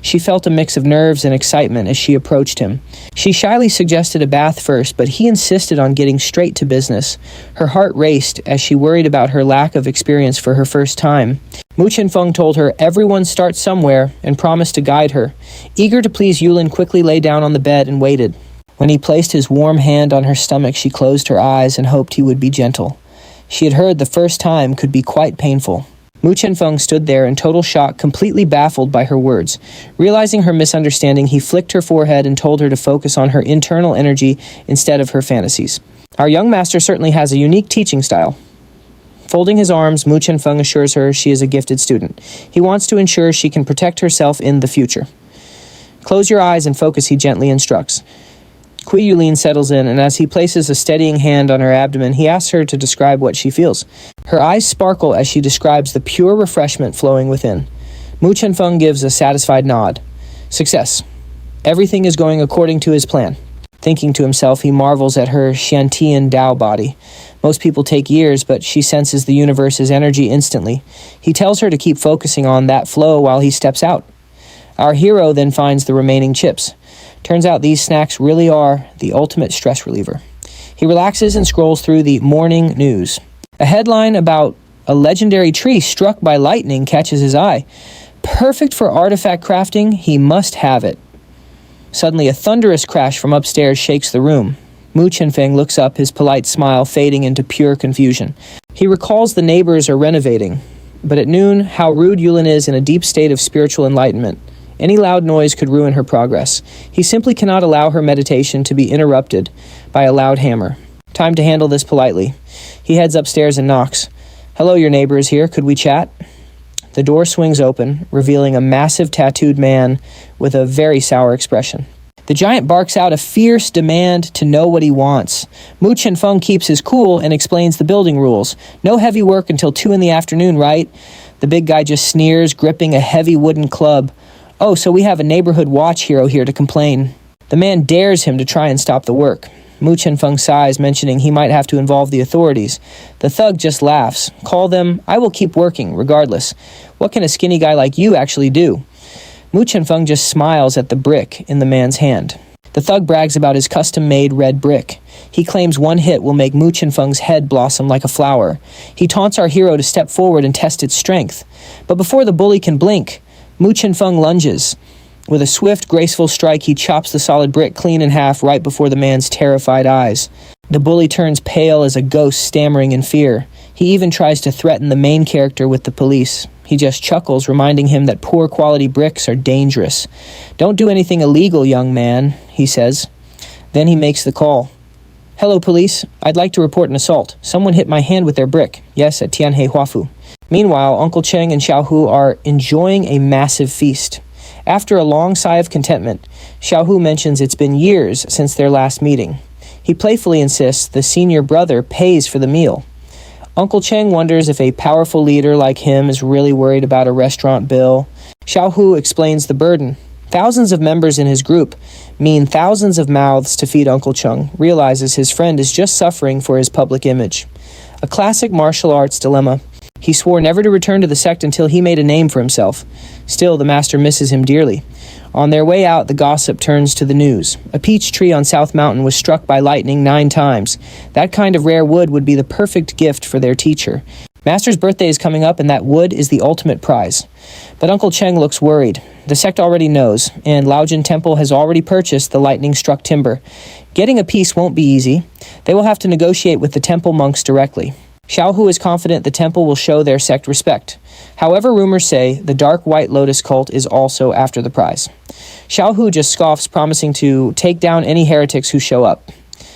She felt a mix of nerves and excitement as she approached him. She shyly suggested a bath first, but he insisted on getting straight to business. Her heart raced as she worried about her lack of experience for her first time. Mu Chenfeng told her everyone starts somewhere and promised to guide her. Eager to please, Yulin quickly lay down on the bed and waited. When he placed his warm hand on her stomach, she closed her eyes and hoped he would be gentle. She had heard the first time could be quite painful. Mu Chenfeng stood there in total shock, completely baffled by her words. Realizing her misunderstanding, he flicked her forehead and told her to focus on her internal energy instead of her fantasies. Our young master certainly has a unique teaching style. Folding his arms, Mu Chenfeng assures her she is a gifted student. He wants to ensure she can protect herself in the future. Close your eyes and focus, he gently instructs. Kui Yulin settles in, and as he places a steadying hand on her abdomen, he asks her to describe what she feels. Her eyes sparkle as she describes the pure refreshment flowing within. Mu Chenfeng gives a satisfied nod. Success. Everything is going according to his plan. Thinking to himself, he marvels at her Shantian Dao Body. Most people take years, but she senses the universe's energy instantly. He tells her to keep focusing on that flow while he steps out. Our hero then finds the remaining chips. Turns out these snacks really are the ultimate stress reliever. He relaxes and scrolls through the morning news. A headline about A legendary tree struck by lightning catches his eye. Perfect for artifact crafting, he must have it. Suddenly, a thunderous crash from upstairs shakes the room. Mu Chenfeng looks up, his polite smile fading into pure confusion. He recalls the neighbors are renovating, but at noon, how rude Yulin is in a deep state of spiritual enlightenment. Any loud noise could ruin her progress. He simply cannot allow her meditation to be interrupted by a loud hammer. Time to handle this politely. He heads upstairs and knocks. "Hello, your neighbor is here. Could we chat?" The door swings open, revealing a massive tattooed man with a very sour expression. The giant barks out a fierce demand to know what he wants. Mu Chenfeng keeps his cool and explains the building rules. No heavy work until 2 in the afternoon, right? The big guy just sneers, gripping a heavy wooden club. "Oh, so we have a neighborhood watch hero here to complain." The man dares him to try and stop the work. Mu Chenfeng sighs, mentioning he might have to involve the authorities. The thug just laughs. "Call them. I will keep working, regardless. What can a skinny guy like you actually do?" Mu Chenfeng just smiles at the brick in the man's hand. The thug brags about his custom-made red brick. He claims one hit will make Mu Chenfeng's head blossom like a flower. He taunts our hero to step forward and test its strength. But before the bully can blink, Mu Chenfeng lunges. With a swift, graceful strike, he chops the solid brick clean in half right before the man's terrified eyes. The bully turns pale as a ghost, stammering in fear. He even tries to threaten the main character with the police. He just chuckles, reminding him that poor quality bricks are dangerous. "Don't do anything illegal, young man," he says. Then he makes the call. "Hello, police. I'd like to report an assault. Someone hit my hand with their brick. Yes, at Tianhe Huafu." Meanwhile, Uncle Cheng and Xiaohu are enjoying a massive feast. After a long sigh of contentment, Xiaohu mentions it's been years since their last meeting. He playfully insists the senior brother pays for the meal. Uncle Cheng wonders if a powerful leader like him is really worried about a restaurant bill. Xiaohu explains the burden. Thousands of members in his group mean thousands of mouths to feed. Uncle Cheng realizes his friend is just suffering for his public image. A classic martial arts dilemma. He swore never to return to the sect until he made a name for himself. Still, the master misses him dearly. On their way out, the gossip turns to the news. A peach tree on South Mountain was struck by lightning 9 times. That kind of rare wood would be the perfect gift for their teacher. Master's birthday is coming up, and that wood is the ultimate prize. But Uncle Cheng looks worried. The sect already knows, and Laojin Temple has already purchased the lightning-struck timber. Getting a piece won't be easy. They will have to negotiate with the temple monks directly. Xiaohu is confident the temple will show their sect respect. However, rumors say the Dark White Lotus cult is also after the prize. Xiaohu just scoffs, promising to take down any heretics who show up.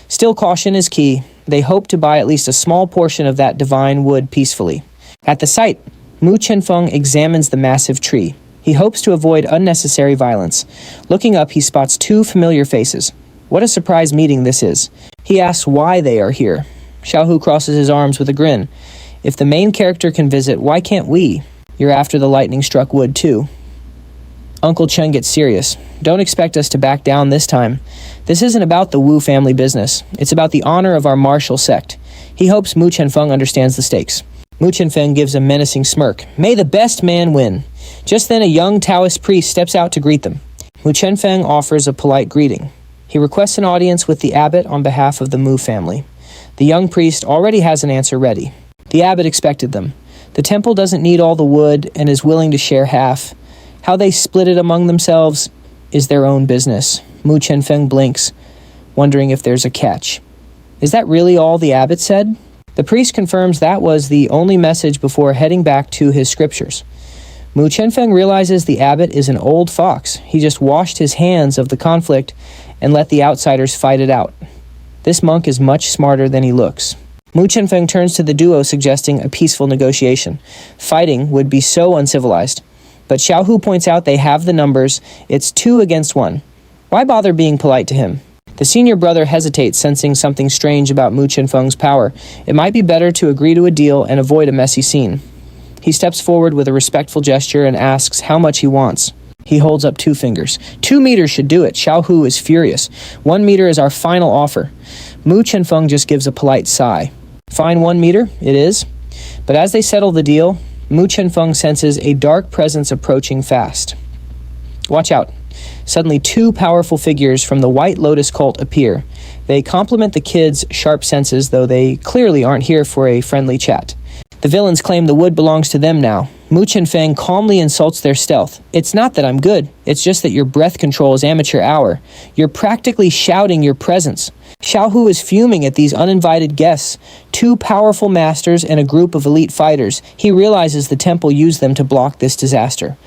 Still, caution is key. They hope to buy at least a small portion of that divine wood peacefully. At the site, Mu Chenfeng examines the massive tree. He hopes to avoid unnecessary violence. Looking up, he spots 2 familiar faces. What a surprise meeting this is. He asks why they are here. Xiaohu crosses his arms with a grin. "If the main character can visit, why can't we? You're after the lightning-struck wood, too." Uncle Cheng gets serious. "Don't expect us to back down this time. This isn't about the Wu family business. It's about the honor of our martial sect." He hopes Mu Chenfeng understands the stakes. Mu Chenfeng gives a menacing smirk. "May the best man win." Just then, a young Taoist priest steps out to greet them. Mu Chenfeng offers a polite greeting. He requests an audience with the abbot on behalf of the Mu family. The young priest already has an answer ready. The abbot expected them. The temple doesn't need all the wood and is willing to share half. How they split it among themselves is their own business. Mu Chenfeng blinks, wondering if there's a catch. Is that really all the abbot said? The priest confirms that was the only message before heading back to his scriptures. Mu Chenfeng realizes the abbot is an old fox. He just washed his hands of the conflict and let the outsiders fight it out. This monk is much smarter than he looks. Mu Chenfeng turns to the duo, suggesting a peaceful negotiation. Fighting would be so uncivilized. But Xiaohu points out they have the numbers. It's 2 against 1. Why bother being polite to him? The senior brother hesitates, sensing something strange about Mu Chenfeng's power. It might be better to agree to a deal and avoid a messy scene. He steps forward with a respectful gesture and asks how much he wants. He holds up 2 fingers. 2 meters should do it. Xiaohu is furious. 1 meter is our final offer. Mu Chenfeng just gives a polite sigh. Fine, 1 meter, it is. But as they settle the deal, Mu Chenfeng senses a dark presence approaching fast. Watch out. Suddenly 2 powerful figures from the White Lotus cult appear. They complement the kids' sharp senses, though they clearly aren't here for a friendly chat. The villains claim the wood belongs to them now. Mu Chenfeng calmly insults their stealth. It's not that I'm good, it's just that your breath control is amateur hour. You're practically shouting your presence. Xiao Hu is fuming at these uninvited guests, 2 powerful masters and a group of elite fighters. He realizes the temple used them to block this disaster.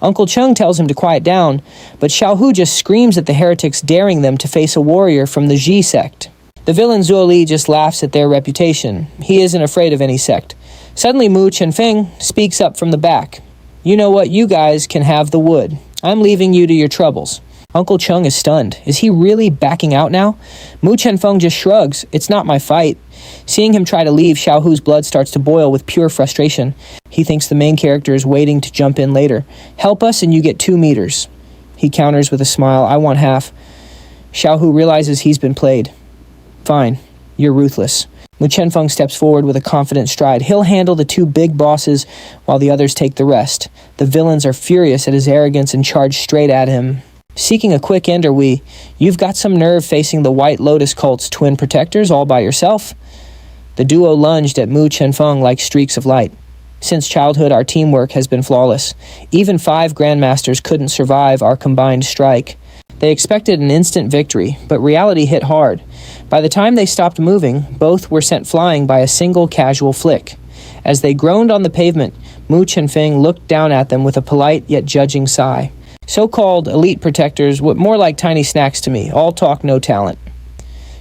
Uncle Cheng tells him to quiet down, but Xiao Hu just screams at the heretics, daring them to face a warrior from the Ji sect. The villain Zuo Li just laughs at their reputation. He isn't afraid of any sect. Suddenly Mu Chenfeng speaks up from the back. You know what, you guys can have the wood. I'm leaving you to your troubles. Uncle Cheng is stunned. Is he really backing out now? Mu Chenfeng just shrugs. It's not my fight. Seeing him try to leave, Xiao Hu's blood starts to boil with pure frustration. He thinks the main character is waiting to jump in later. Help us and you get 2 meters. He counters with a smile. I want half. Xiao Hu realizes he's been played. Fine. You're ruthless. Mu Chenfeng steps forward with a confident stride. He'll handle the 2 big bosses while the others take the rest. The villains are furious at his arrogance and charge straight at him. Seeking a quick end, are we? You've got some nerve facing the White Lotus cult's twin protectors all by yourself? The duo lunged at Mu Chenfeng like streaks of light. Since childhood, our teamwork has been flawless. Even 5 grandmasters couldn't survive our combined strike. They expected an instant victory, but reality hit hard. By the time they stopped moving, both were sent flying by a single casual flick. As they groaned on the pavement, Mu Chenfeng looked down at them with a polite yet judging sigh. So-called elite protectors were more like tiny snacks to me, all talk, no talent.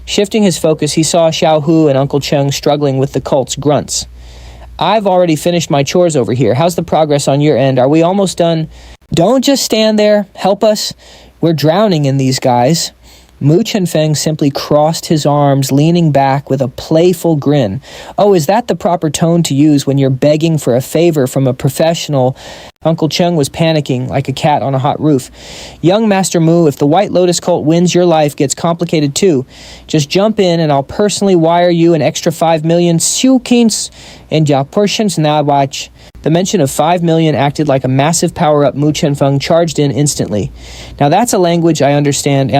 Shifting his focus, he saw Xiao Hu and Uncle Cheng struggling with the cult's grunts. I've already finished my chores over here. How's the progress on your end? Are we almost done? Don't just stand there. Help us. We're drowning in these guys. Mu Chenfeng simply crossed his arms, leaning back with a playful grin. Oh, is that the proper tone to use when you're begging for a favor from a professional? Uncle Cheng was panicking like a cat on a hot roof. Young Master Mu, if the White Lotus cult wins, your life gets complicated too. Just jump in and I'll personally wire you an extra 5 million siukins and your portions now watch. The mention of 5 million acted like a massive power-up. Mu Chenfeng charged in instantly. Now that's a language I understand.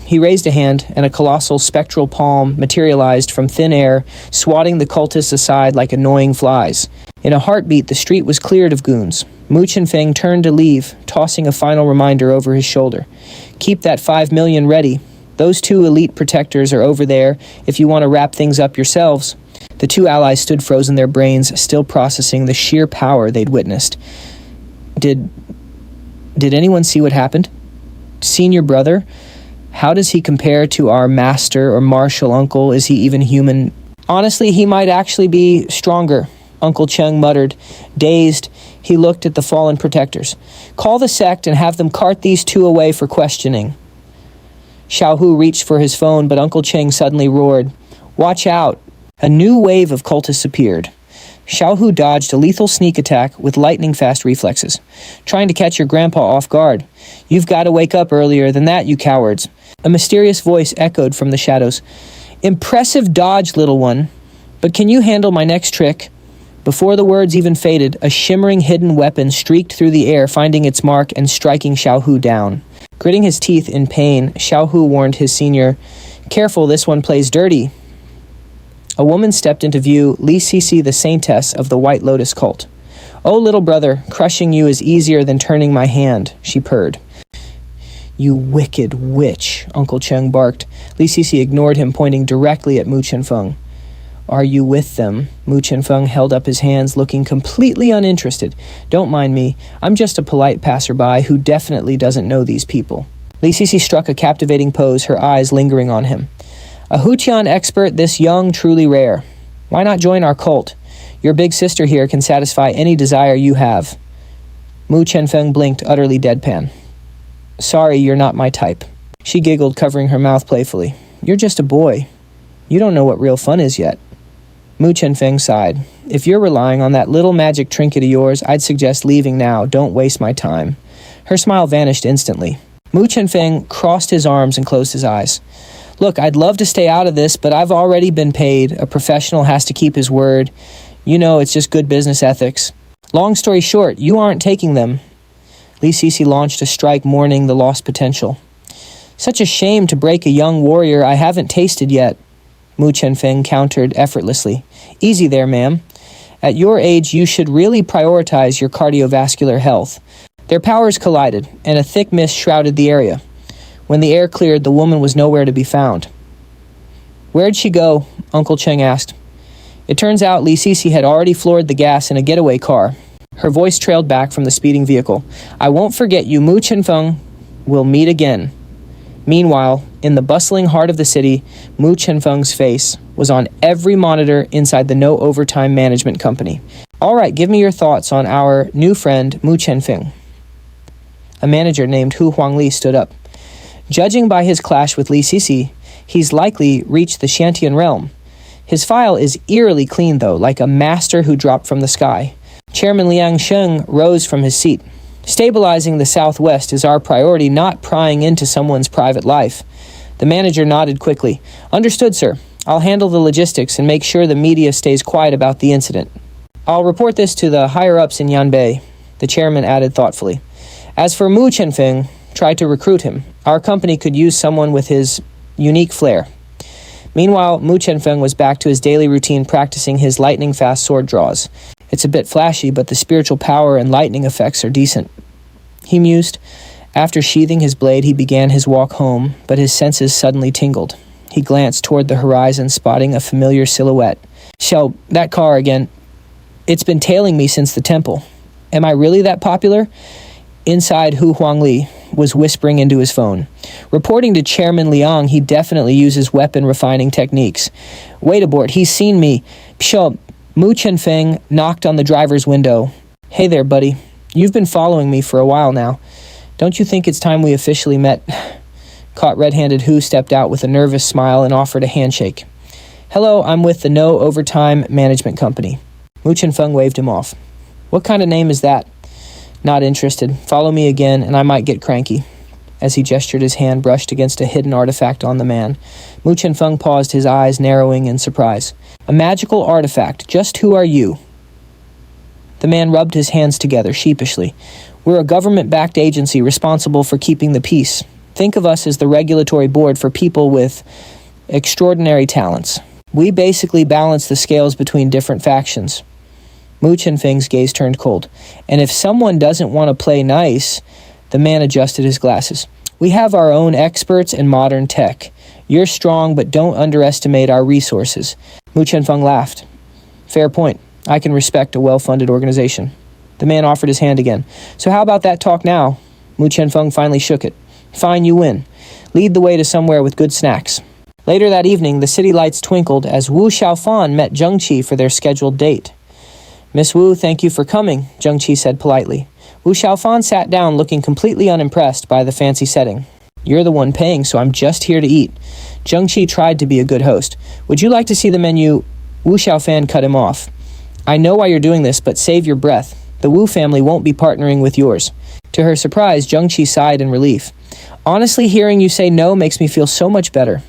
He raised a hand, and a colossal spectral palm materialized from thin air, swatting the cultists aside like annoying flies. In a heartbeat, the street was cleared of goons. Mu Chenfeng turned to leave, tossing a final reminder over his shoulder. Keep that 5 million ready. Those 2 elite protectors are over there if you want to wrap things up yourselves. The 2 allies stood frozen, their brains still processing the sheer power they'd witnessed. Did anyone see what happened? Senior brother? How does he compare to our master or martial uncle? Is he even human? Honestly, he might actually be stronger, Uncle Cheng muttered. Dazed, he looked at the fallen protectors. Call the sect and have them cart these 2 away for questioning. Xiao Hu reached for his phone, but Uncle Cheng suddenly roared. Watch out! A new wave of cultists appeared. Xiao Hu dodged a lethal sneak attack with lightning-fast reflexes, trying to catch your grandpa off guard. You've got to wake up earlier than that, you cowards. A mysterious voice echoed from the shadows. Impressive dodge, little one. But can you handle my next trick? Before the words even faded, a shimmering hidden weapon streaked through the air, finding its mark and striking Xiao Hu down. Gritting his teeth in pain, Xiao Hu warned his senior, Careful, this one plays dirty. A woman stepped into view, Li Sisi, the saintess of the White Lotus cult. Oh, little brother, crushing you is easier than turning my hand, she purred. You wicked witch, Uncle Cheng barked. Li Sisi ignored him, pointing directly at Mu Chenfeng. Are you with them? Mu Chenfeng held up his hands, looking completely uninterested. Don't mind me. I'm just a polite passerby who definitely doesn't know these people. Li Sisi struck a captivating pose, her eyes lingering on him. A Hutian expert this young, truly rare. Why not join our cult? Your big sister here can satisfy any desire you have. Mu Chenfeng blinked, utterly deadpan. Sorry, you're not my type. She giggled, covering her mouth playfully. You're just a boy. You don't know what real fun is yet. Mu Chenfeng sighed. If you're relying on that little magic trinket of yours, I'd suggest leaving now. Don't waste my time. Her smile vanished instantly. Mu Chenfeng crossed his arms and closed his eyes. Look, I'd love to stay out of this, but I've already been paid. A professional has to keep his word. You know, it's just good business ethics. Long story short, you aren't taking them. Li Sisi launched a strike, mourning the lost potential. Such a shame to break a young warrior I haven't tasted yet. Mu Chenfeng countered effortlessly. Easy there, ma'am. At your age, you should really prioritize your cardiovascular health. Their powers collided, and a thick mist shrouded the area. When the air cleared, the woman was nowhere to be found. Where'd she go? Uncle Cheng asked. It turns out Li Sisi had already floored the gas in a getaway car. Her voice trailed back from the speeding vehicle. I won't forget you, Mu Chenfeng. We'll meet again. Meanwhile, in the bustling heart of the city, Mu Chenfeng's face was on every monitor inside the No Overtime Management Company. All right, give me your thoughts on our new friend, Mu Chenfeng. A manager named Hu Huangli stood up. Judging by his clash with Li Sisi, he's likely reached the Shantian realm. His file is eerily clean, though, like a master who dropped from the sky. Chairman Liang Sheng rose from his seat. Stabilizing the Southwest is our priority, not prying into someone's private life. The manager nodded quickly. Understood, sir. I'll handle the logistics and make sure the media stays quiet about the incident. I'll report this to the higher-ups in Yanbei, the chairman added thoughtfully. As for Mu Chenfeng, try to recruit him. Our company could use someone with his unique flair. Meanwhile, Mu Chenfeng was back to his daily routine practicing his lightning-fast sword draws. It's a bit flashy, but the spiritual power and lightning effects are decent. He mused. After sheathing his blade, he began his walk home, but his senses suddenly tingled. He glanced toward the horizon, spotting a familiar silhouette. Shell, that car again. It's been tailing me since the temple. Am I really that popular? Inside, Hu Huangli was whispering into his phone. Reporting to Chairman Liang, he definitely uses weapon refining techniques. Wait aboard, he's seen me. Pshaw. Mu Chenfeng knocked on the driver's window. Hey there, buddy. You've been following me for a while now. Don't you think it's time we officially met? Caught red-handed, Hu stepped out with a nervous smile and offered a handshake. Hello, I'm with the No Overtime Management Company. Mu Chenfeng waved him off. What kind of name is that? Not interested. Follow me again, and I might get cranky. As he gestured, his hand brushed against a hidden artifact on the man. Mu Chenfeng paused, his eyes narrowing in surprise. A magical artifact. Just who are you? The man rubbed his hands together sheepishly. We're a government-backed agency responsible for keeping the peace. Think of us as the regulatory board for people with extraordinary talents. We basically balance the scales between different factions. Mu Chenfeng's gaze turned cold. And if someone doesn't want to play nice, the man adjusted his glasses. We have our own experts in modern tech. You're strong, but don't underestimate our resources. Mu Chenfeng laughed. Fair point. I can respect a well-funded organization. The man offered his hand again. So how about that talk now? Mu Chenfeng finally shook it. Fine, you win. Lead the way to somewhere with good snacks. Later that evening, the city lights twinkled as Wu Xiaofan met Zheng Qi for their scheduled date. Miss Wu, thank you for coming, Zheng Qi said politely. Wu Xiaofan sat down looking completely unimpressed by the fancy setting. You're the one paying, so I'm just here to eat. Zheng Qi tried to be a good host. Would you like to see the menu? Wu Xiaofan cut him off. I know why you're doing this, but save your breath. The Wu family won't be partnering with yours. To her surprise, Zheng Qi sighed in relief. Honestly, hearing you say no makes me feel so much better.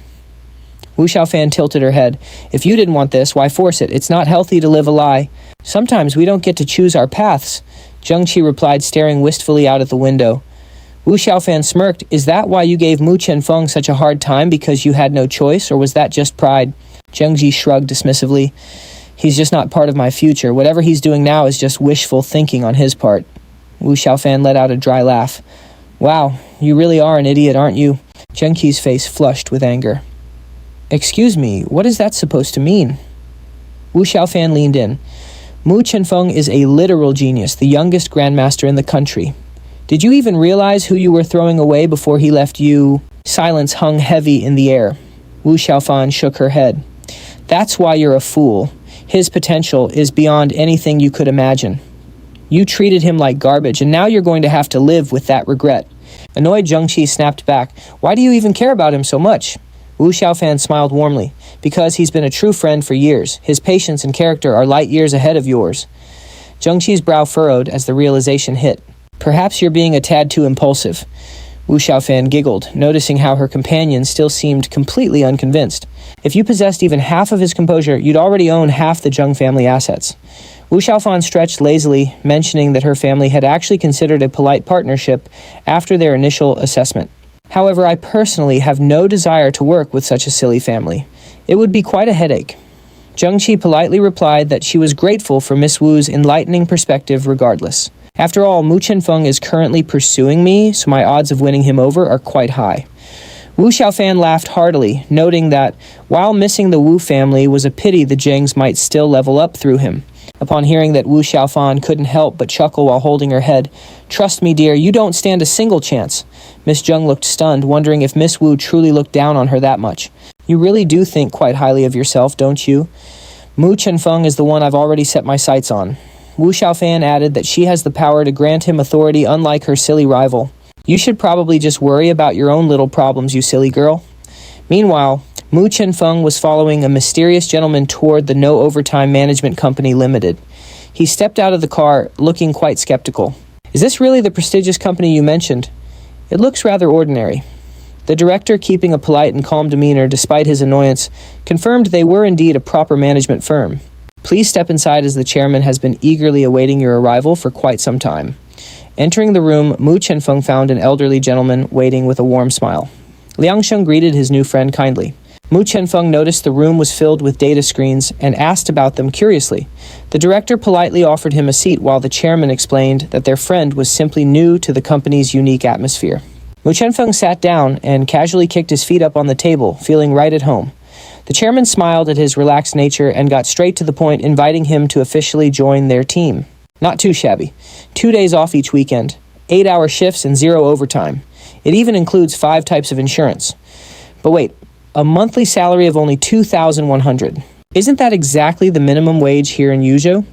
Wu Xiaofan tilted her head. If you didn't want this, why force it? It's not healthy to live a lie. Sometimes we don't get to choose our paths. Zheng Qi replied, staring wistfully out at the window. Wu Xiaofan smirked. Is that why you gave Mu Chenfeng such a hard time, because you had no choice, or was that just pride? Zheng Qi shrugged dismissively. He's just not part of my future. Whatever he's doing now is just wishful thinking on his part. Wu Xiaofan let out a dry laugh. Wow, you really are an idiot, aren't you? Zheng Qi's face flushed with anger. Excuse me, what is that supposed to mean? Wu Xiaofan leaned in. Mu Chenfeng is a literal genius, the youngest grandmaster in the country. Did you even realize who you were throwing away before he left you? Silence hung heavy in the air. Wu Xiaofan shook her head. That's why you're a fool. His potential is beyond anything you could imagine. You treated him like garbage, and now you're going to have to live with that regret. Annoyed, Zheng Qi snapped back. Why do you even care about him so much? Wu Xiaofan smiled warmly. Because he's been a true friend for years. His patience and character are light years ahead of yours. Zheng Qi's brow furrowed as the realization hit. Perhaps you're being a tad too impulsive. Wu Xiaofan giggled, noticing how her companion still seemed completely unconvinced. If you possessed even half of his composure, you'd already own half the Zheng family assets. Wu Xiaofan stretched lazily, mentioning that her family had actually considered a polite partnership after their initial assessment. However, I personally have no desire to work with such a silly family. It would be quite a headache. Zhengqi politely replied that she was grateful for Miss Wu's enlightening perspective regardless. After all, Mu Chenfeng is currently pursuing me, so my odds of winning him over are quite high. Wu Xiaofan laughed heartily, noting that, while missing the Wu family was a pity the Zhengs might still level up through him. Upon hearing that Wu Xiaofan couldn't help but chuckle while holding her head, "Trust me, dear, you don't stand a single chance." Miss Zheng looked stunned, wondering if Miss Wu truly looked down on her that much. "You really do think quite highly of yourself, don't you? Mu Chenfeng is the one I've already set my sights on." Wu Xiaofan added that she has the power to grant him authority unlike her silly rival. "You should probably just worry about your own little problems, you silly girl." Meanwhile, Mu Chenfeng was following a mysterious gentleman toward the No Overtime Management Company Limited. He stepped out of the car, looking quite skeptical. "Is this really the prestigious company you mentioned? It looks rather ordinary." The director, keeping a polite and calm demeanor despite his annoyance, confirmed they were indeed a proper management firm. "Please step inside as the chairman has been eagerly awaiting your arrival for quite some time." Entering the room, Mu Chenfeng found an elderly gentleman waiting with a warm smile. Liang Sheng greeted his new friend kindly. Mu Chenfeng noticed the room was filled with data screens and asked about them curiously. The director politely offered him a seat while the chairman explained that their friend was simply new to the company's unique atmosphere. Mu Chenfeng sat down and casually kicked his feet up on the table, feeling right at home. The chairman smiled at his relaxed nature and got straight to the point, inviting him to officially join their team. Not too shabby. 2 days off each weekend, 8-hour shifts and 0 overtime. It even includes 5 types of insurance. But wait, a monthly salary of only 2,100. Isn't that exactly the minimum wage here in Yuzhou?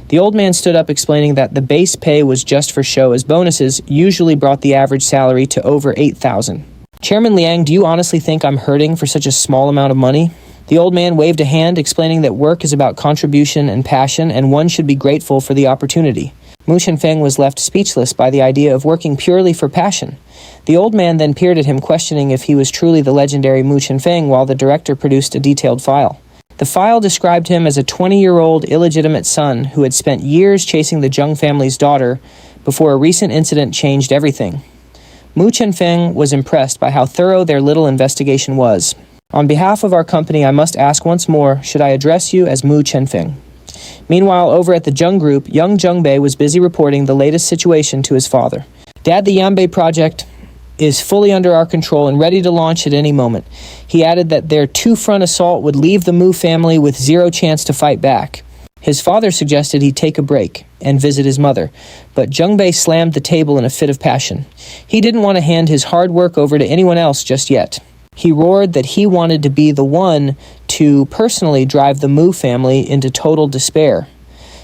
The old man stood up, explaining that the base pay was just for show, as bonuses usually brought the average salary to over 8,000. "Chairman Liang, do you honestly think I'm hurting for such a small amount of money?" The old man waved a hand, explaining that work is about contribution and passion, and one should be grateful for the opportunity. Mu Chenfeng was left speechless by the idea of working purely for passion. The old man then peered at him, questioning if he was truly the legendary Mu Chenfeng, while the director produced a detailed file. The file described him as a 20-year-old illegitimate son who had spent years chasing the Zheng family's daughter before a recent incident changed everything. Mu Chenfeng was impressed by how thorough their little investigation was. "On behalf of our company, I must ask once more, should I address you as Mu Chenfeng?" Meanwhile, over at the Zheng group, young Zhengbei was busy reporting the latest situation to his father. "Dad, the Yanbei project is fully under our control and ready to launch at any moment." He added that their two-front assault would leave the Mu family with 0 chance to fight back. His father suggested he take a break and visit his mother, but Zhengbei slammed the table in a fit of passion. He didn't want to hand his hard work over to anyone else just yet. He roared that he wanted to be the one to personally drive the Mu family into total despair.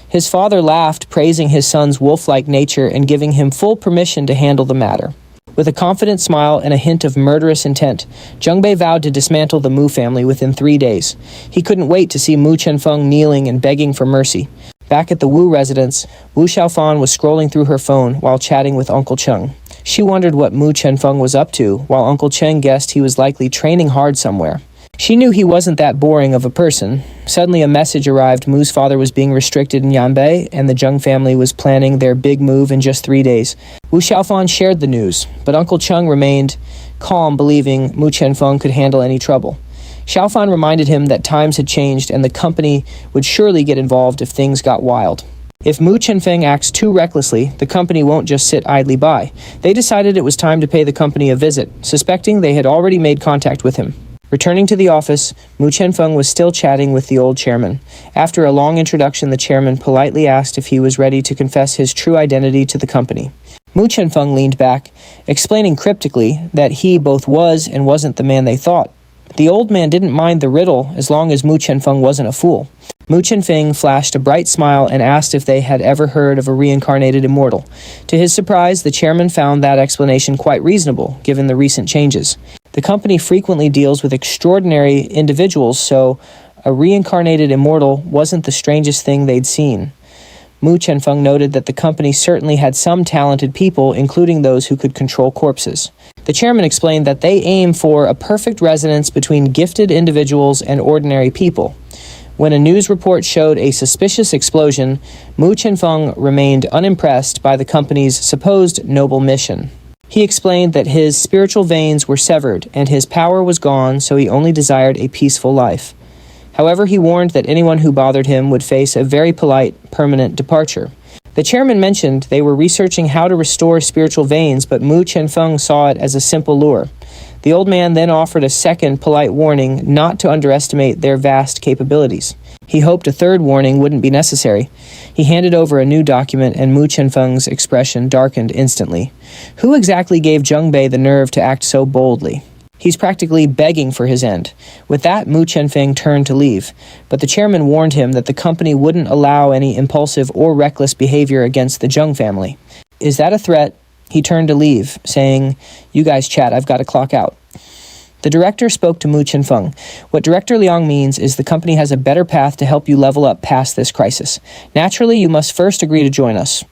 His father laughed, praising his son's wolf-like nature and giving him full permission to handle the matter. With a confident smile and a hint of murderous intent, Zhengbei vowed to dismantle the Mu family within 3 days. He couldn't wait to see Mu Chenfeng kneeling and begging for mercy. Back at the Wu residence, Wu Xiaofan was scrolling through her phone while chatting with Uncle Cheng. She wondered what Mu Chenfeng was up to, while Uncle Cheng guessed he was likely training hard somewhere. She knew he wasn't that boring of a person. Suddenly a message arrived. Mu's father was being restricted in Yanbei, and the Zheng family was planning their big move in just 3 days. Wu Xiaofan shared the news, but Uncle Cheng remained calm, believing Mu Chenfeng could handle any trouble. Xiaofan reminded him that times had changed and the company would surely get involved if things got wild. If Mu Chenfeng acts too recklessly, the company won't just sit idly by. They decided it was time to pay the company a visit, suspecting they had already made contact with him. Returning to the office, Mu Chenfeng was still chatting with the old chairman. After a long introduction, the chairman politely asked if he was ready to confess his true identity to the company. Mu Chenfeng leaned back, explaining cryptically that he both was and wasn't the man they thought. The old man didn't mind the riddle as long as Mu Chenfeng wasn't a fool. Mu Chenfeng flashed a bright smile and asked if they had ever heard of a reincarnated immortal. To his surprise, the chairman found that explanation quite reasonable, given the recent changes. The company frequently deals with extraordinary individuals, so a reincarnated immortal wasn't the strangest thing they'd seen. Mu Chenfeng noted that the company certainly had some talented people, including those who could control corpses. The chairman explained that they aim for a perfect resonance between gifted individuals and ordinary people. When a news report showed a suspicious explosion, Mu Chenfeng remained unimpressed by the company's supposed noble mission. He explained that his spiritual veins were severed and his power was gone, so he only desired a peaceful life. However, he warned that anyone who bothered him would face a very polite, permanent departure. The chairman mentioned they were researching how to restore spiritual veins, but Mu Chenfeng saw it as a simple lure. The old man then offered a second polite warning not to underestimate their vast capabilities. He hoped a third warning wouldn't be necessary. He handed over a new document, and Mu Chenfeng's expression darkened instantly. Who exactly gave Zheng Bei the nerve to act so boldly? He's practically begging for his end. With that, Mu Chenfeng turned to leave, but the chairman warned him that the company wouldn't allow any impulsive or reckless behavior against the Zheng family. Is that a threat? He turned to leave, saying, "You guys chat, I've got to clock out." The director spoke to Mu Chenfeng. What Director Liang means is the company has a better path to help you level up past this crisis. Naturally, you must first agree to join us.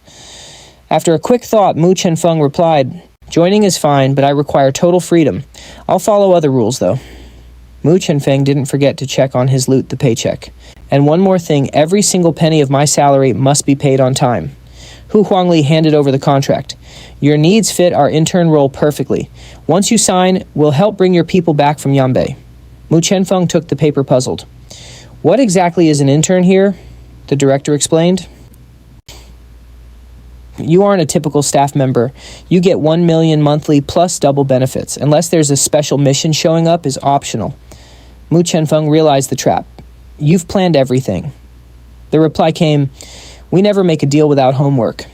After a quick thought, Mu Chenfeng replied, "Joining is fine, but I require total freedom. I'll follow other rules, though." Mu Chenfeng didn't forget to check on his loot, the paycheck. "And one more thing, every single penny of my salary must be paid on time." Hu Huangli handed over the contract. "Your needs fit our intern role perfectly. Once you sign, we'll help bring your people back from Yanbei." Mu Chenfeng took the paper puzzled. "What exactly is an intern here?" The director explained. "You aren't a typical staff member. You get 1 million monthly plus double benefits. Unless there's a special mission showing up is optional." Mu Chenfeng realized the trap. "You've planned everything." The reply came, "We never make a deal without homework."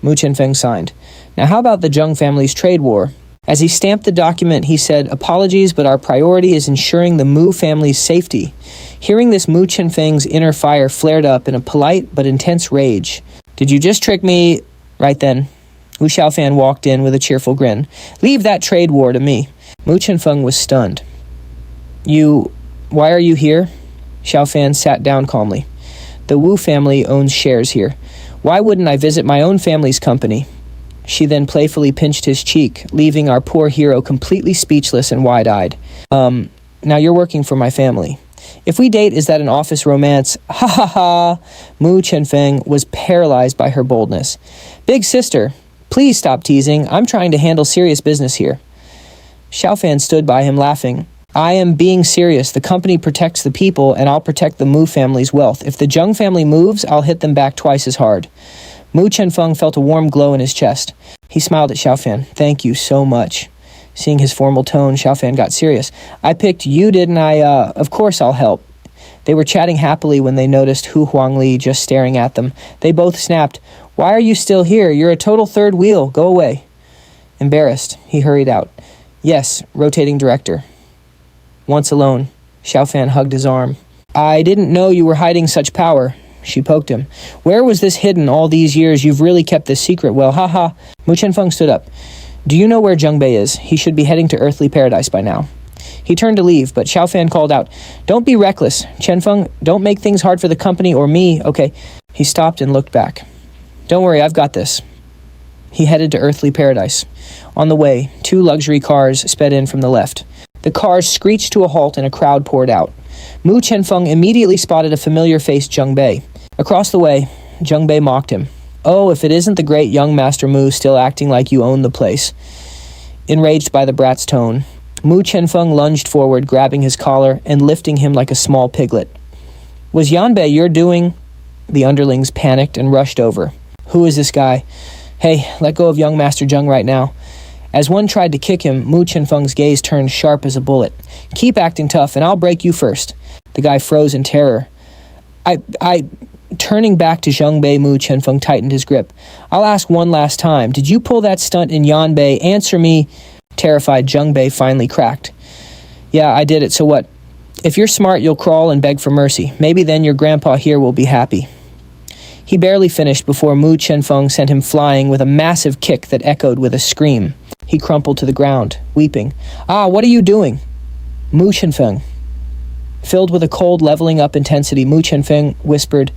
Mu Chenfeng signed. "Now how about the Zheng family's trade war?" As he stamped the document, he said, "Apologies, but our priority is ensuring the Mu family's safety." Hearing this, Mu Chenfeng's inner fire flared up in a polite but intense rage. "Did you just trick me?" Right then, Wu Xiaofan walked in with a cheerful grin. "Leave that trade war to me." Mu Chenfeng was stunned. Why are you here?" Xiaofan sat down calmly. "The Wu family owns shares here. Why wouldn't I visit my own family's company?" She then playfully pinched his cheek, leaving our poor hero completely speechless and wide-eyed. Now you're working for my family. If we date, is that an office romance?" "Ha ha ha!" Mu Chenfeng was paralyzed by her boldness. "Big sister, please stop teasing. I'm trying to handle serious business here." Xiaofan stood by him laughing. "I am being serious. The company protects the people, and I'll protect the Mu family's wealth. If the Zheng family moves, I'll hit them back twice as hard." Mu Chenfeng felt a warm glow in his chest. He smiled at Xiaofan. "Thank you so much." Seeing his formal tone, Xiaofan got serious. "I picked you, didn't I? Of course I'll help." They were chatting happily when they noticed Hu Huangli just staring at them. They both snapped, "Why are you still here? You're a total third wheel. Go away." Embarrassed, he hurried out. "Yes, rotating director." Once alone, Xiaofan hugged his arm. "I didn't know you were hiding such power." She poked him. "Where was this hidden all these years? You've really kept this secret well, haha." Mu Chenfeng stood up. "Do you know where Zheng Bei is? He should be heading to earthly paradise by now." He turned to leave, but Xiaofan called out, "Don't be reckless. Chenfeng, don't make things hard for the company or me, okay?" He stopped and looked back. "Don't worry, I've got this." He headed to earthly paradise. On the way, 2 luxury cars sped in from the left. The cars screeched to a halt and a crowd poured out. Mu Chenfeng immediately spotted a familiar-faced Zheng Bei. Across the way, Zheng Bei mocked him. "Oh, if it isn't the great young Master Mu still acting like you own the place." Enraged by the brat's tone, Mu Chenfeng lunged forward, grabbing his collar and lifting him like a small piglet. "Was Yanbei your doing?" The underlings panicked and rushed over. "Who is this guy?" "Hey, let go of young Master Zheng right now." As one tried to kick him, Mu Chenfeng's gaze turned sharp as a bullet. "Keep acting tough, and I'll break you first." The guy froze in terror. Turning back to Zheng Bei, Mu Chenfeng tightened his grip. "I'll ask one last time. Did you pull that stunt in Yanbei? Answer me." Terrified, Zheng Bei finally cracked. "Yeah, I did it, so what? If you're smart, you'll crawl and beg for mercy. Maybe then your grandpa here will be happy." He barely finished before Mu Chenfeng sent him flying with a massive kick that echoed with a scream. He crumpled to the ground, weeping. "Ah, what are you doing?" Mu Chenfeng. Filled with a cold, leveling-up intensity, Mu Chenfeng whispered,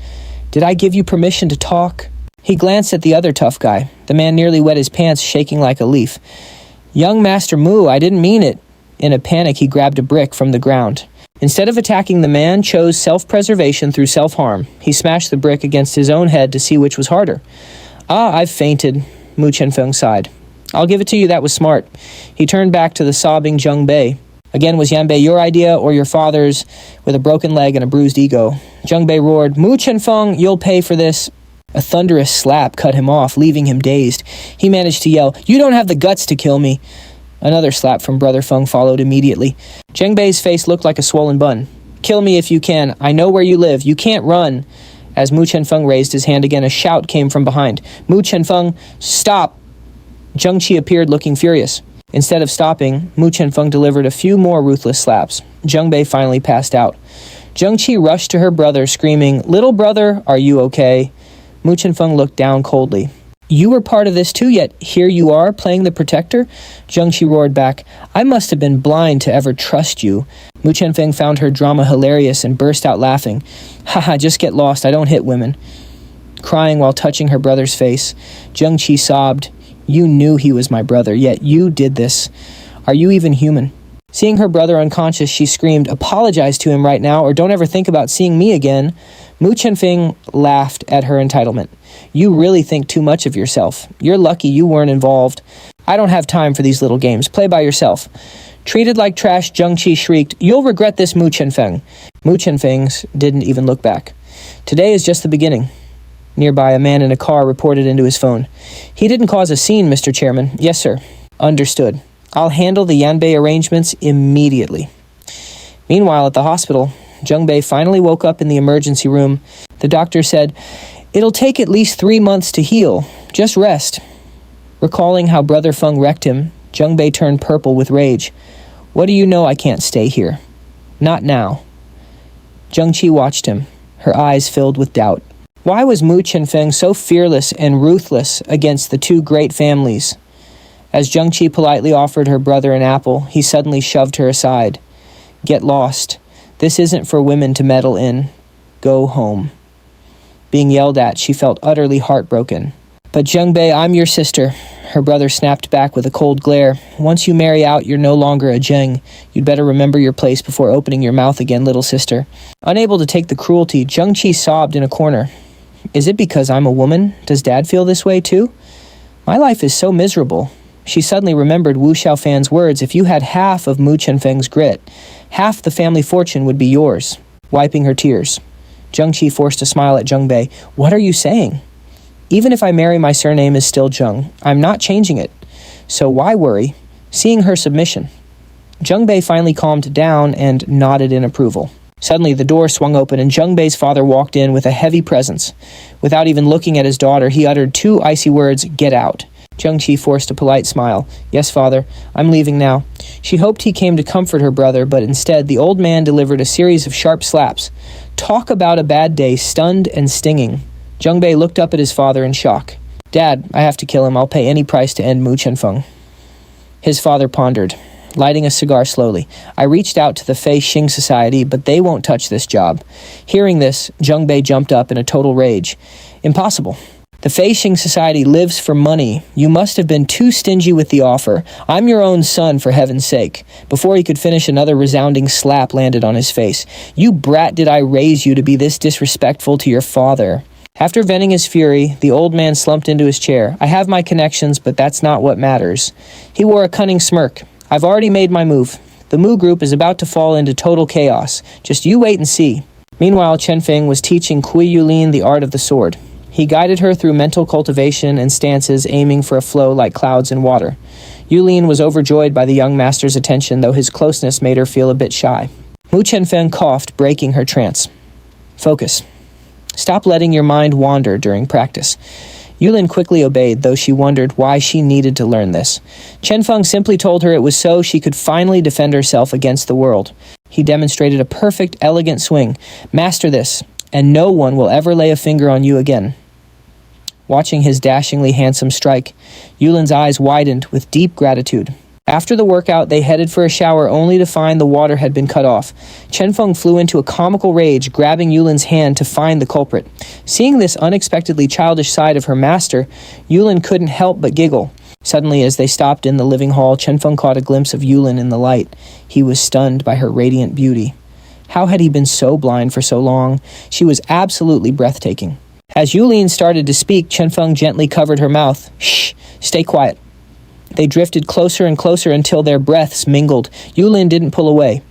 "Did I give you permission to talk?" He glanced at the other tough guy. The man nearly wet his pants, shaking like a leaf. "Young Master Mu, I didn't mean it." In a panic, he grabbed a brick from the ground. Instead of attacking the man, chose self-preservation through self-harm. He smashed the brick against his own head to see which was harder. "Ah, I've fainted," Mu Chenfeng sighed. I'll give it to you, that was smart. He turned back to the sobbing Zheng Bei. Again, was Yanbei your idea or your father's, with a broken leg and a bruised ego? Zheng Bei roared, Mu Chenfeng, you'll pay for this. A thunderous slap cut him off, leaving him dazed. He managed to yell, you don't have the guts to kill me. Another slap from Brother Feng followed immediately. Zheng Bei's face looked like a swollen bun. Kill me if you can. I know where you live. You can't run. As Mu Chenfeng raised his hand again, a shout came from behind. Mu Chenfeng, stop! Zheng Qi appeared looking furious. Instead of stopping, Mu Chenfeng delivered a few more ruthless slaps. Zheng Bei finally passed out. Zheng Qi rushed to her brother, screaming, little brother, are you okay? Mu Chenfeng looked down coldly. You were part of this too, yet here you are, playing the protector? Zheng Qi roared back, I must have been blind to ever trust you. Mu Chenfeng found her drama hilarious and burst out laughing. Haha, just get lost, I don't hit women. Crying while touching her brother's face, Zheng Qi sobbed, you knew he was my brother, yet you did this. Are you even human? Seeing her brother unconscious, she screamed, apologize to him right now, or don't ever think about seeing me again. Mu Chenfeng laughed at her entitlement. You really think too much of yourself. You're lucky you weren't involved. I don't have time for these little games. Play by yourself. Treated like trash, Zheng Qi shrieked, you'll regret this, Mu Chenfeng. Mu Chenfeng didn't even look back. Today is just the beginning. Nearby, a man in a car reported into his phone. He didn't cause a scene, Mr. Chairman. Yes, sir. Understood. I'll handle the Yanbei arrangements immediately. Meanwhile, at the hospital, Zheng Bei finally woke up in the emergency room. The doctor said, it'll take at least 3 months to heal. Just rest. Recalling how Brother Feng wrecked him, Zheng Bei turned purple with rage. What do you know? I can't stay here. Not now. Zheng Qi watched him, her eyes filled with doubt. Why was Mu Chenfeng so fearless and ruthless against the two great families? As Zheng Qi politely offered her brother an apple, he suddenly shoved her aside. Get lost. This isn't for women to meddle in. Go home. Being yelled at, she felt utterly heartbroken. But Zheng Bei, I'm your sister. Her brother snapped back with a cold glare. Once you marry out, you're no longer a Zheng. You'd better remember your place before opening your mouth again, little sister. Unable to take the cruelty, Zheng Qi sobbed in a corner. Is it because I'm a woman? Does Dad feel this way too? My life is so miserable. She suddenly remembered Wu Xiaofan's words, if you had half of Mu Chenfeng's grit, half the family fortune would be yours. Wiping her tears, Zheng Qi forced a smile at Zheng Bei. What are you saying? Even if I marry, my surname is still Zheng. I'm not changing it. So why worry? Seeing her submission, Zheng Bei finally calmed down and nodded in approval. Suddenly, the door swung open and Zheng Bei's father walked in with a heavy presence. Without even looking at his daughter, he uttered 2 icy words, get out. Zheng Qi forced a polite smile. Yes, father, I'm leaving now. She hoped he came to comfort her brother, but instead the old man delivered a series of sharp slaps. Talk about a bad day, stunned and stinging. Zheng Bei looked up at his father in shock. Dad, I have to kill him. I'll pay any price to end Mu Chenfeng. His father pondered, lighting a cigar slowly. I reached out to the Fei Xing Society, but they won't touch this job. Hearing this, Zheng Bei jumped up in a total rage. Impossible. The Fei Xing Society lives for money. You must have been too stingy with the offer. I'm your own son, for heaven's sake. Before he could finish, another resounding slap landed on his face. You brat, did I raise you to be this disrespectful to your father? After venting his fury, the old man slumped into his chair. I have my connections, but that's not what matters. He wore a cunning smirk. I've already made my move. The Mu group is about to fall into total chaos. Just you wait and see. Meanwhile, Chenfeng was teaching Kui Yulin the art of the sword. He guided her through mental cultivation and stances, aiming for a flow like clouds in water. Yulin was overjoyed by the young master's attention, though his closeness made her feel a bit shy. Mu Chenfeng coughed, breaking her trance. Focus. Stop letting your mind wander during practice. Yulin quickly obeyed, though she wondered why she needed to learn this. Chenfeng simply told her it was so she could finally defend herself against the world. He demonstrated a perfect, elegant swing. Master this, and no one will ever lay a finger on you again. Watching his dashingly handsome strike, Yulin's eyes widened with deep gratitude. After the workout, they headed for a shower only to find the water had been cut off. Chenfeng flew into a comical rage, grabbing Yulin's hand to find the culprit. Seeing this unexpectedly childish side of her master, Yulin couldn't help but giggle. Suddenly, as they stopped in the living hall, Chenfeng caught a glimpse of Yulin in the light. He was stunned by her radiant beauty. How had he been so blind for so long? She was absolutely breathtaking. As Yulin started to speak, Chenfeng gently covered her mouth. Shh, stay quiet. They drifted closer and closer until their breaths mingled. Yulin didn't pull away,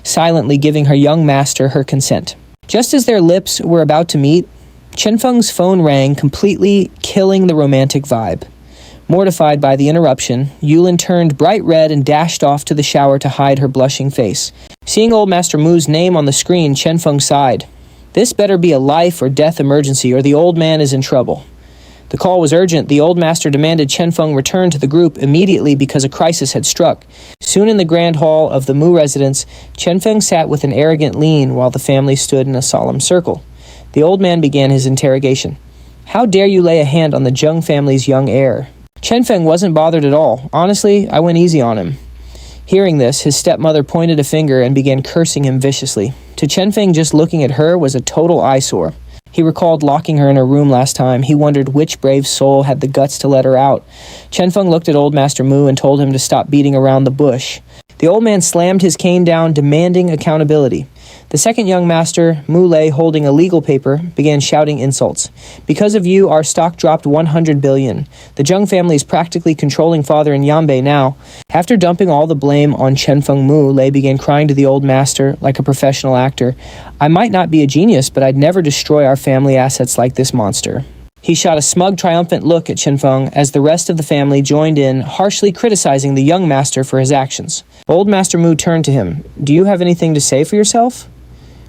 silently giving her young master her consent. Just as their lips were about to meet, Chenfeng's phone rang, completely killing the romantic vibe. Mortified by the interruption, Yulin turned bright red and dashed off to the shower to hide her blushing face. Seeing old Master Mu's name on the screen, Chenfeng sighed. This better be a life or death emergency, or the old man is in trouble. The call was urgent. The old master demanded Chenfeng return to the group immediately because a crisis had struck. Soon in the grand hall of the Mu residence, Chenfeng sat with an arrogant lean while the family stood in a solemn circle. The old man began his interrogation. How dare you lay a hand on the Zheng family's young heir? Chenfeng wasn't bothered at all. Honestly, I went easy on him. Hearing this, his stepmother pointed a finger and began cursing him viciously. To Chenfeng, just looking at her was a total eyesore. He recalled locking her in her room last time. He wondered which brave soul had the guts to let her out. Chenfeng looked at old Master Mu and told him to stop beating around the bush. The old man slammed his cane down, demanding accountability. The second young master, Mu Lei, holding a legal paper, began shouting insults. Because of you, our stock dropped 100 billion. The Zheng family is practically controlling father in Yanbei now. After dumping all the blame on Chenfeng, Mu Lei began crying to the old master like a professional actor. I might not be a genius, but I'd never destroy our family assets like this monster. He shot a smug, triumphant look at Chenfeng as the rest of the family joined in, harshly criticizing the young master for his actions. Old Master Mu turned to him. Do you have anything to say for yourself?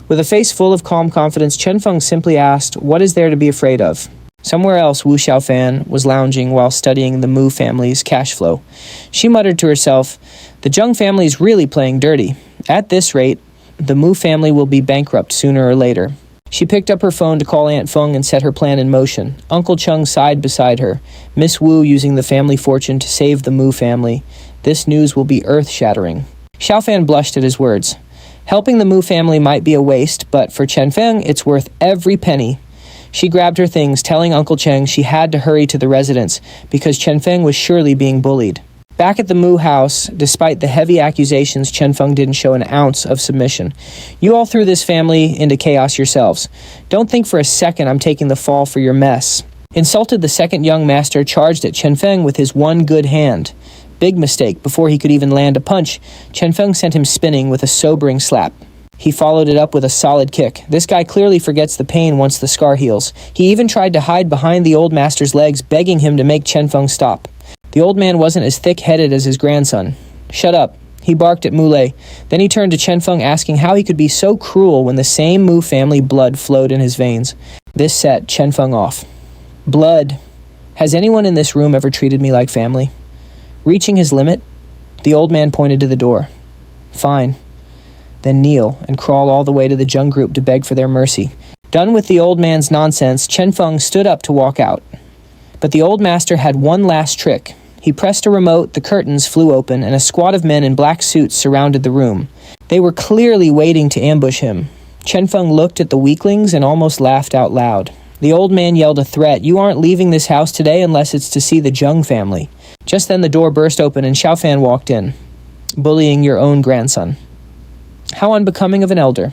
With a face full of calm confidence, Chenfeng simply asked, what is there to be afraid of? Somewhere else, Wu Xiaofan was lounging while studying the Mu family's cash flow. She muttered to herself, the Zheng family is really playing dirty. At this rate, the Mu family will be bankrupt sooner or later. She picked up her phone to call Aunt Feng and set her plan in motion. Uncle Chung sighed beside her. Miss Wu using the family fortune to save the Mu family. This news will be earth-shattering. Xiaofan blushed at his words. Helping the Mu family might be a waste, but for Chenfeng, it's worth every penny. She grabbed her things, telling Uncle Cheng she had to hurry to the residence because Chenfeng was surely being bullied. Back at the Mu house, despite the heavy accusations, Chenfeng didn't show an ounce of submission. You all threw this family into chaos yourselves. Don't think for a second I'm taking the fall for your mess. Insulted, the second young master charged at Chenfeng with his one good hand. Big mistake. Before he could even land a punch, Chenfeng sent him spinning with a sobering slap. He followed it up with a solid kick. This guy clearly forgets the pain once the scar heals. He even tried to hide behind the old master's legs, begging him to make Chenfeng stop. The old man wasn't as thick-headed as his grandson. Shut up, he barked at Mu Lei. Then he turned to Chenfeng, asking how he could be so cruel when the same Mu family blood flowed in his veins. This set Chenfeng off. Blood. Has anyone in this room ever treated me like family? Reaching his limit, the old man pointed to the door. Fine. Then kneel and crawl all the way to the Zheng group to beg for their mercy. Done with the old man's nonsense, Chenfeng stood up to walk out. But the old master had one last trick. He pressed a remote, the curtains flew open, and a squad of men in black suits surrounded the room. They were clearly waiting to ambush him. Chenfeng looked at the weaklings and almost laughed out loud. The old man yelled a threat. You aren't leaving this house today unless it's to see the Zheng family. Just then the door burst open and Xiaofan walked in. Bullying your own grandson. How unbecoming of an elder.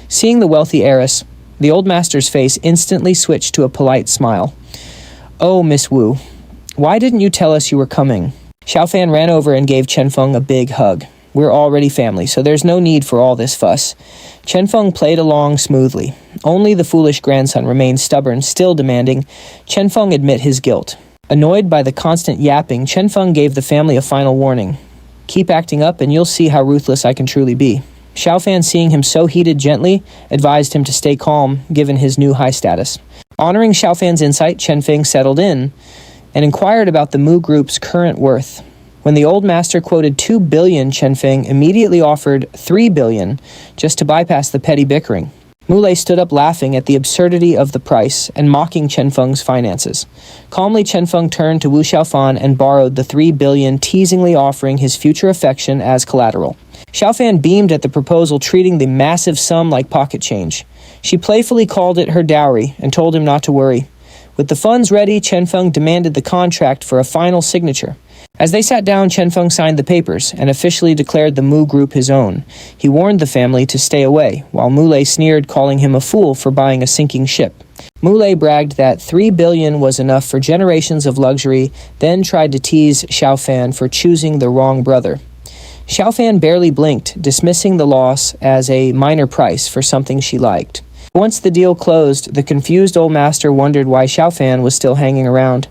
Seeing the wealthy heiress, the old master's face instantly switched to a polite smile. Oh, Miss Wu, why didn't you tell us you were coming? Xiaofan ran over and gave Chenfeng a big hug. We're already family, so there's no need for all this fuss. Chenfeng played along smoothly. Only the foolish grandson remained stubborn, still demanding Chenfeng admit his guilt. Annoyed by the constant yapping, Chenfeng gave the family a final warning. Keep acting up and you'll see how ruthless I can truly be. Xiaofan, seeing him so heated, gently advised him to stay calm given his new high status. Honoring Xiaofan's insight, Chenfeng settled in and inquired about the Mu group's current worth. When the old master quoted 2 billion, Chenfeng immediately offered 3 billion just to bypass the petty bickering. Mu Lei stood up laughing at the absurdity of the price and mocking Chenfeng's finances. Calmly, Chenfeng turned to Wu Xiaofan and borrowed the 3 billion, teasingly offering his future affection as collateral. Xiaofan beamed at the proposal, treating the massive sum like pocket change. She playfully called it her dowry and told him not to worry. With the funds ready, Chenfeng demanded the contract for a final signature. As they sat down, Chenfeng signed the papers and officially declared the Mu group his own. He warned the family to stay away, while Mu Lei sneered, calling him a fool for buying a sinking ship. Mu bragged that 3 billion was enough for generations of luxury, then tried to tease Xiaofan for choosing the wrong brother. Xiaofan barely blinked, dismissing the loss as a minor price for something she liked. Once the deal closed, the confused old master wondered why Xiaofan was still hanging around.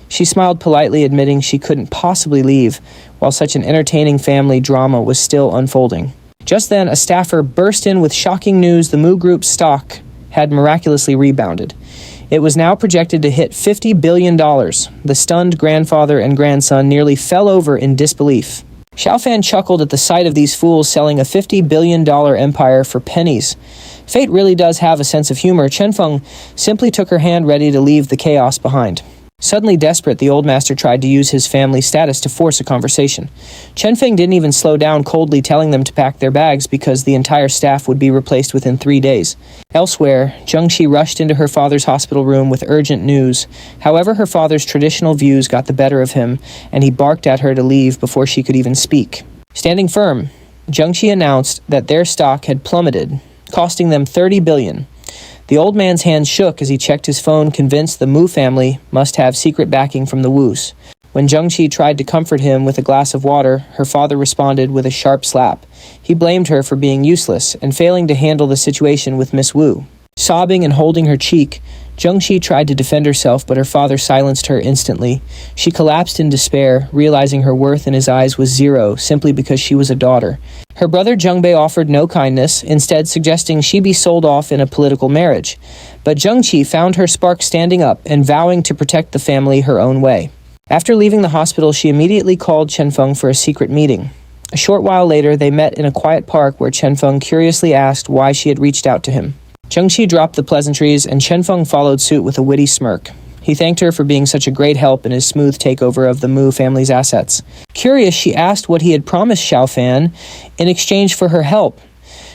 She smiled politely, admitting she couldn't possibly leave, while such an entertaining family drama was still unfolding. Just then, a staffer burst in with shocking news: the Mu Group's stock had miraculously rebounded. It was now projected to hit $50 billion. The stunned grandfather and grandson nearly fell over in disbelief. Xiaofan chuckled at the sight of these fools selling a $50 billion empire for pennies. Fate really does have a sense of humor. Chenfeng simply took her hand, ready to leave the chaos behind. Suddenly desperate, the old master tried to use his family status to force a conversation. Chenfeng didn't even slow down, coldly telling them to pack their bags because the entire staff would be replaced within 3 days. Elsewhere, Zhengxi rushed into her father's hospital room with urgent news. However, her father's traditional views got the better of him, and he barked at her to leave before she could even speak. Standing firm, Zhengxi announced that their stock had plummeted, costing them 30 billion. The old man's hand shook as he checked his phone, convinced the Mu family must have secret backing from the Wus. When Zhengxi tried to comfort him with a glass of water, her father responded with a sharp slap. He blamed her for being useless and failing to handle the situation with Miss Wu. Sobbing and holding her cheek, Zhengxi tried to defend herself, but her father silenced her instantly. She collapsed in despair, realizing her worth in his eyes was zero simply because she was a daughter. Her brother Zhengbei offered no kindness, instead suggesting she be sold off in a political marriage. But Zhengqi found her spark standing up and vowing to protect the family her own way. After leaving the hospital, she immediately called Chenfeng for a secret meeting. A short while later, they met in a quiet park where Chenfeng curiously asked why she had reached out to him. Zhengxi dropped the pleasantries, and Chenfeng followed suit with a witty smirk. He thanked her for being such a great help in his smooth takeover of the Mu family's assets. Curious, she asked what he had promised Xiaofan in exchange for her help.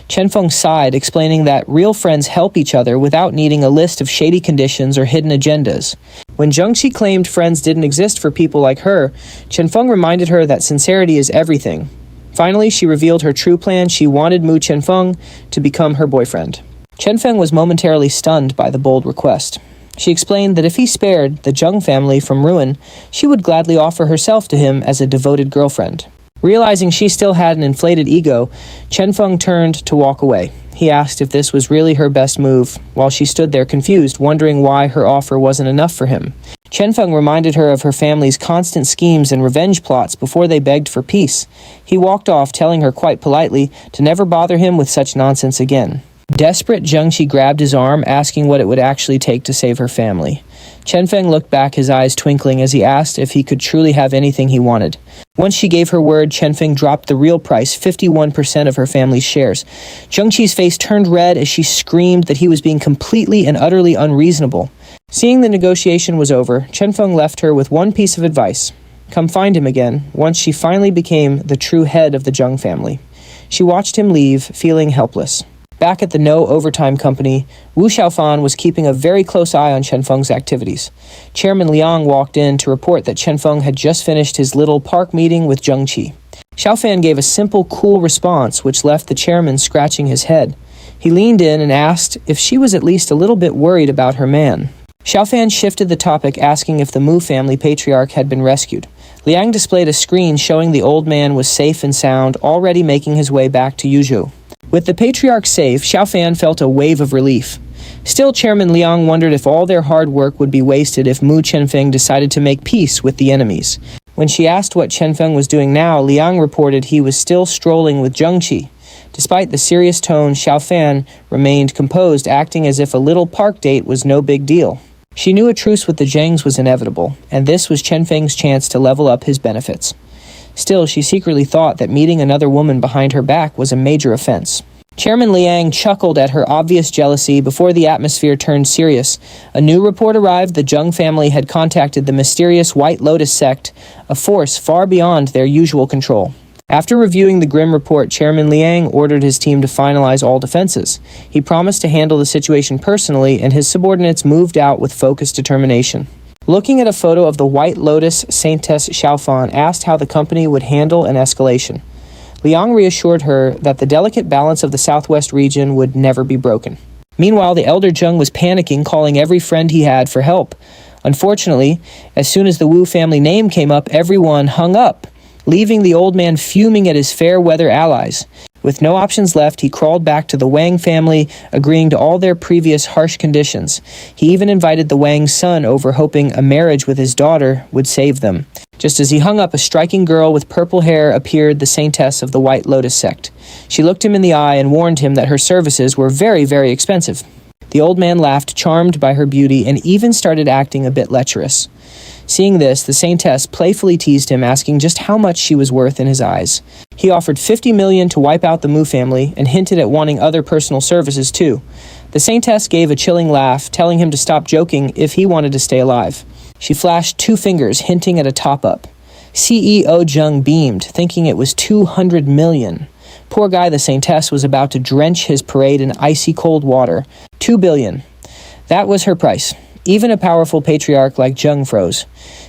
Chenfeng sighed, explaining that real friends help each other without needing a list of shady conditions or hidden agendas. When Zhengxi claimed friends didn't exist for people like her, Chenfeng reminded her that sincerity is everything. Finally, she revealed her true plan. She wanted Mu Chenfeng to become her boyfriend. Chenfeng was momentarily stunned by the bold request. She explained that if he spared the Zheng family from ruin, she would gladly offer herself to him as a devoted girlfriend. Realizing she still had an inflated ego, Chenfeng turned to walk away. He asked if this was really her best move, while she stood there confused, wondering why her offer wasn't enough for him. Chenfeng reminded her of her family's constant schemes and revenge plots before they begged for peace. He walked off, telling her quite politely to never bother him with such nonsense again. Desperate, Zhengxi grabbed his arm, asking what it would actually take to save her family. Chenfeng looked back, his eyes twinkling as he asked if he could truly have anything he wanted. Once she gave her word, Chenfeng dropped the real price, 51% of her family's shares. Zhengxi's face turned red as she screamed that he was being completely and utterly unreasonable. Seeing the negotiation was over, Chenfeng left her with one piece of advice: come find him again, once she finally became the true head of the Zheng family. She watched him leave, feeling helpless. Back at the No Overtime Company, Wu Xiaofan was keeping a very close eye on Chenfeng's activities. Chairman Liang walked in to report that Chenfeng had just finished his little park meeting with Zhengqi. Xiaofan gave a simple, cool response, which left the chairman scratching his head. He leaned in and asked if she was at least a little bit worried about her man. Xiaofan shifted the topic, asking if the Mu family patriarch had been rescued. Liang displayed a screen showing the old man was safe and sound, already making his way back to Yuzhou. With the patriarch safe, Xiaofan felt a wave of relief. Still, Chairman Liang wondered if all their hard work would be wasted if Mu Chenfeng decided to make peace with the enemies. When she asked what Chenfeng was doing now, Liang reported he was still strolling with Zhengqi. Despite the serious tone, Xiaofan remained composed, acting as if a little park date was no big deal. She knew a truce with the Zhengs was inevitable, and this was Chenfeng's chance to level up his benefits. Still, she secretly thought that meeting another woman behind her back was a major offense. Chairman Liang chuckled at her obvious jealousy before the atmosphere turned serious. A new report arrived: the Zheng family had contacted the mysterious White Lotus sect, a force far beyond their usual control. After reviewing the grim report, Chairman Liang ordered his team to finalize all defenses. He promised to handle the situation personally, and his subordinates moved out with focused determination. Looking at a photo of the White Lotus, Saintess Xiaofan asked how the company would handle an escalation. Liang reassured her that the delicate balance of the southwest region would never be broken. Meanwhile, the elder Zheng was panicking, calling every friend he had for help. Unfortunately, as soon as the Wu family name came up, everyone hung up, leaving the old man fuming at his fair-weather allies. With no options left, he crawled back to the Wang family, agreeing to all their previous harsh conditions. He even invited the Wang's son over, hoping a marriage with his daughter would save them. Just as he hung up, a striking girl with purple hair appeared, the saintess of the White Lotus sect. She looked him in the eye and warned him that her services were very, very expensive. The old man laughed, charmed by her beauty, and even started acting a bit lecherous. Seeing this, the saintess playfully teased him, asking just how much she was worth in his eyes. He offered 50 million to wipe out the Mu family and hinted at wanting other personal services too. The saintess gave a chilling laugh, telling him to stop joking if he wanted to stay alive. She flashed 2 fingers, hinting at a top-up. CEO Zheng beamed, thinking it was 200 million. Poor guy, the saintess was about to drench his parade in icy cold water. 2 billion. That was her price. Even a powerful patriarch like Zheng froze.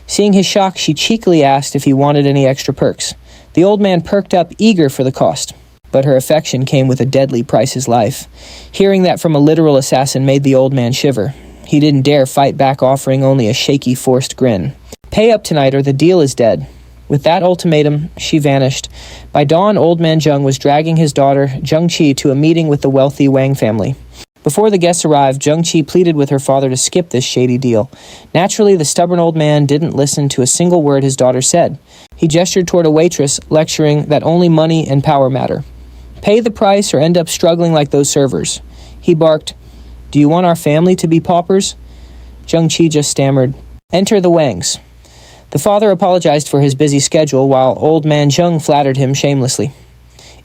Seeing his shock, she cheekily asked if he wanted any extra perks. The old man perked up, eager for the cost. But her affection came with a deadly price, his life. Hearing that from a literal assassin made the old man shiver. He didn't dare fight back, offering only a shaky, forced grin. Pay up tonight or the deal is dead. With that ultimatum, she vanished. By dawn, old man Zheng was dragging his daughter, Zheng Qi, to a meeting with the wealthy Wang family. Before the guests arrived, Zheng Qi pleaded with her father to skip this shady deal. Naturally, the stubborn old man didn't listen to a single word his daughter said. He gestured toward a waitress, lecturing that only money and power matter. Pay the price or end up struggling like those servers. He barked, "Do you want our family to be paupers?" Zheng Qi just stammered, "Enter the Wangs." The father apologized for his busy schedule, while old man Zheng flattered him shamelessly.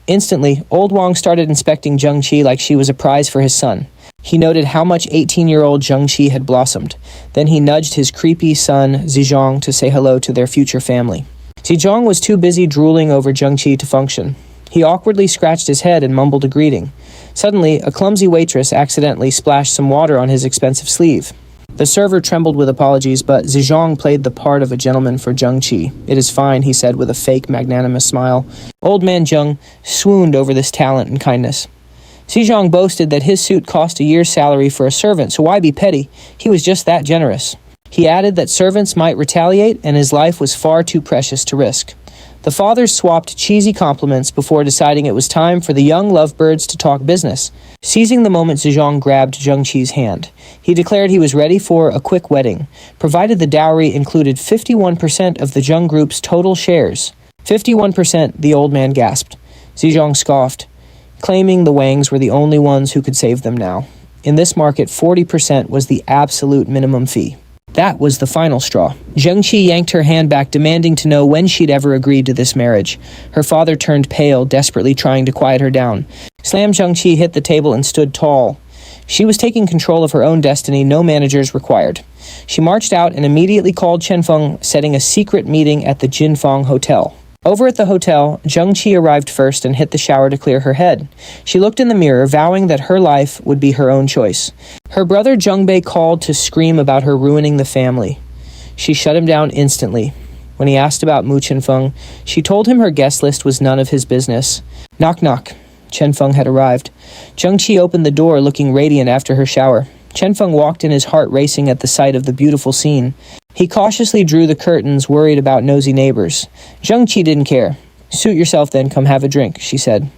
Instantly, old Wang started inspecting Zheng Qi like she was a prize for his son. He noted how much 18-year-old Zheng Qi had blossomed. Then he nudged his creepy son, Zizhong, to say hello to their future family. Zizhong was too busy drooling over Zheng Qi to function. He awkwardly scratched his head and mumbled a greeting. Suddenly, a clumsy waitress accidentally splashed some water on his expensive sleeve. The server trembled with apologies, but Zizhong played the part of a gentleman for Zheng Qi. "It is fine," he said with a fake magnanimous smile. Old man Zheng swooned over this talent and kindness. Zizhong boasted that his suit cost a year's salary for a servant, so why be petty? He was just that generous. He added that servants might retaliate, and his life was far too precious to risk. The fathers swapped cheesy compliments before deciding it was time for the young lovebirds to talk business. Seizing the moment, Zizhong grabbed Zheng Qi's hand. He declared he was ready for a quick wedding, provided the dowry included 51% of the Zheng Group's total shares. 51%, the old man gasped. Zizhong scoffed, claiming the Wangs were the only ones who could save them now. In this market, 40% was the absolute minimum fee. That was the final straw. Zheng Qi yanked her hand back, demanding to know when she'd ever agreed to this marriage. Her father turned pale, desperately trying to quiet her down. Slam Zheng Qi hit the table and stood tall. She was taking control of her own destiny, no managers required. She marched out and immediately called Chenfeng, setting a secret meeting at the Jinfeng Hotel. Over at the hotel, Zheng Qi arrived first and hit the shower to clear her head. She looked in the mirror, vowing that her life would be her own choice. Her brother Zhengbei called to scream about her ruining the family. She shut him down instantly. When he asked about Mu Chenfeng, she told him her guest list was none of his business. Knock knock. Chenfeng had arrived. Zheng Qi opened the door, looking radiant after her shower. Chenfeng walked in, his heart racing at the sight of the beautiful scene. He cautiously drew the curtains, worried about nosy neighbors. Zheng Qi didn't care. "Suit yourself then, come have a drink," she said.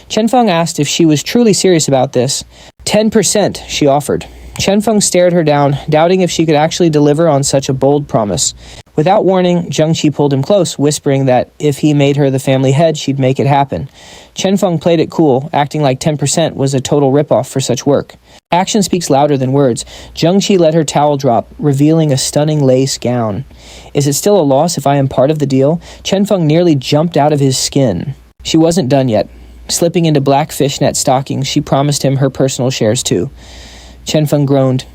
Chenfeng asked if she was truly serious about this. 10%, she offered. Chenfeng stared her down, doubting if she could actually deliver on such a bold promise. Without warning, Zheng Qi pulled him close, whispering that if he made her the family head, she'd make it happen. Chenfeng played it cool, acting like 10% was a total ripoff for such work. Action speaks louder than words. Zheng Qi let her towel drop, revealing a stunning lace gown. "Is it still a loss if I am part of the deal?" Chenfeng nearly jumped out of his skin. She wasn't done yet. Slipping into black fishnet stockings, she promised him her personal shares too. Chenfeng groaned.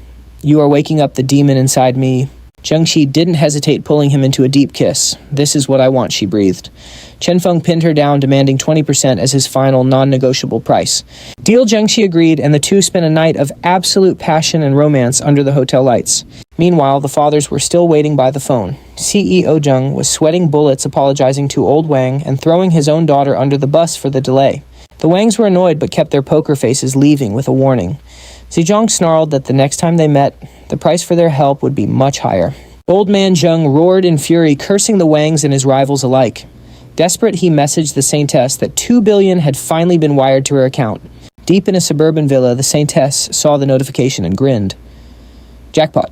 "You are waking up the demon inside me." Zheng Qi didn't hesitate, pulling him into a deep kiss. "This is what I want," she breathed. Chenfeng pinned her down, demanding 20% as his final non-negotiable price. Deal, Zheng Qi agreed, and the two spent a night of absolute passion and romance under the hotel lights. Meanwhile, the fathers were still waiting by the phone. CEO Zheng was sweating bullets, apologizing to old Wang and throwing his own daughter under the bus for the delay. The Wangs were annoyed but kept their poker faces, leaving with a warning. Zhejiang snarled that the next time they met, the price for their help would be much higher. Old man Zheng roared in fury, cursing the Wangs and his rivals alike. Desperate, he messaged the Saintess that 2 billion had finally been wired to her account. Deep in a suburban villa, the Saintess saw the notification and grinned. Jackpot.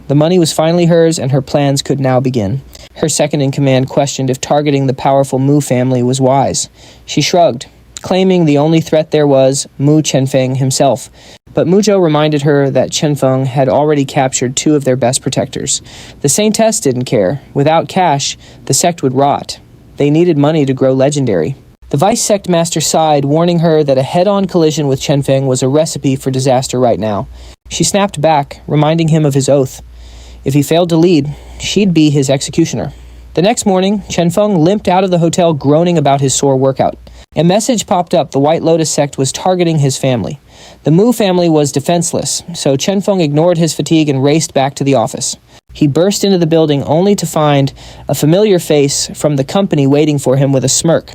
The money was finally hers, and her plans could now begin. Her second-in-command questioned if targeting the powerful Mu family was wise. She shrugged, claiming the only threat there was Mu Chenfeng himself. But Muzhou reminded her that Chenfeng had already captured 2 of their best protectors. The Saintess didn't care. Without cash, the sect would rot. They needed money to grow legendary. The Vice Sect Master sighed, warning her that a head-on collision with Chenfeng was a recipe for disaster right now. She snapped back, reminding him of his oath. If he failed to lead, she'd be his executioner. The next morning, Chenfeng limped out of the hotel groaning about his sore workout. A message popped up. The White Lotus sect was targeting his family. The Mu family was defenseless, so Chenfeng ignored his fatigue and raced back to the office. He burst into the building only to find a familiar face from the company waiting for him with a smirk.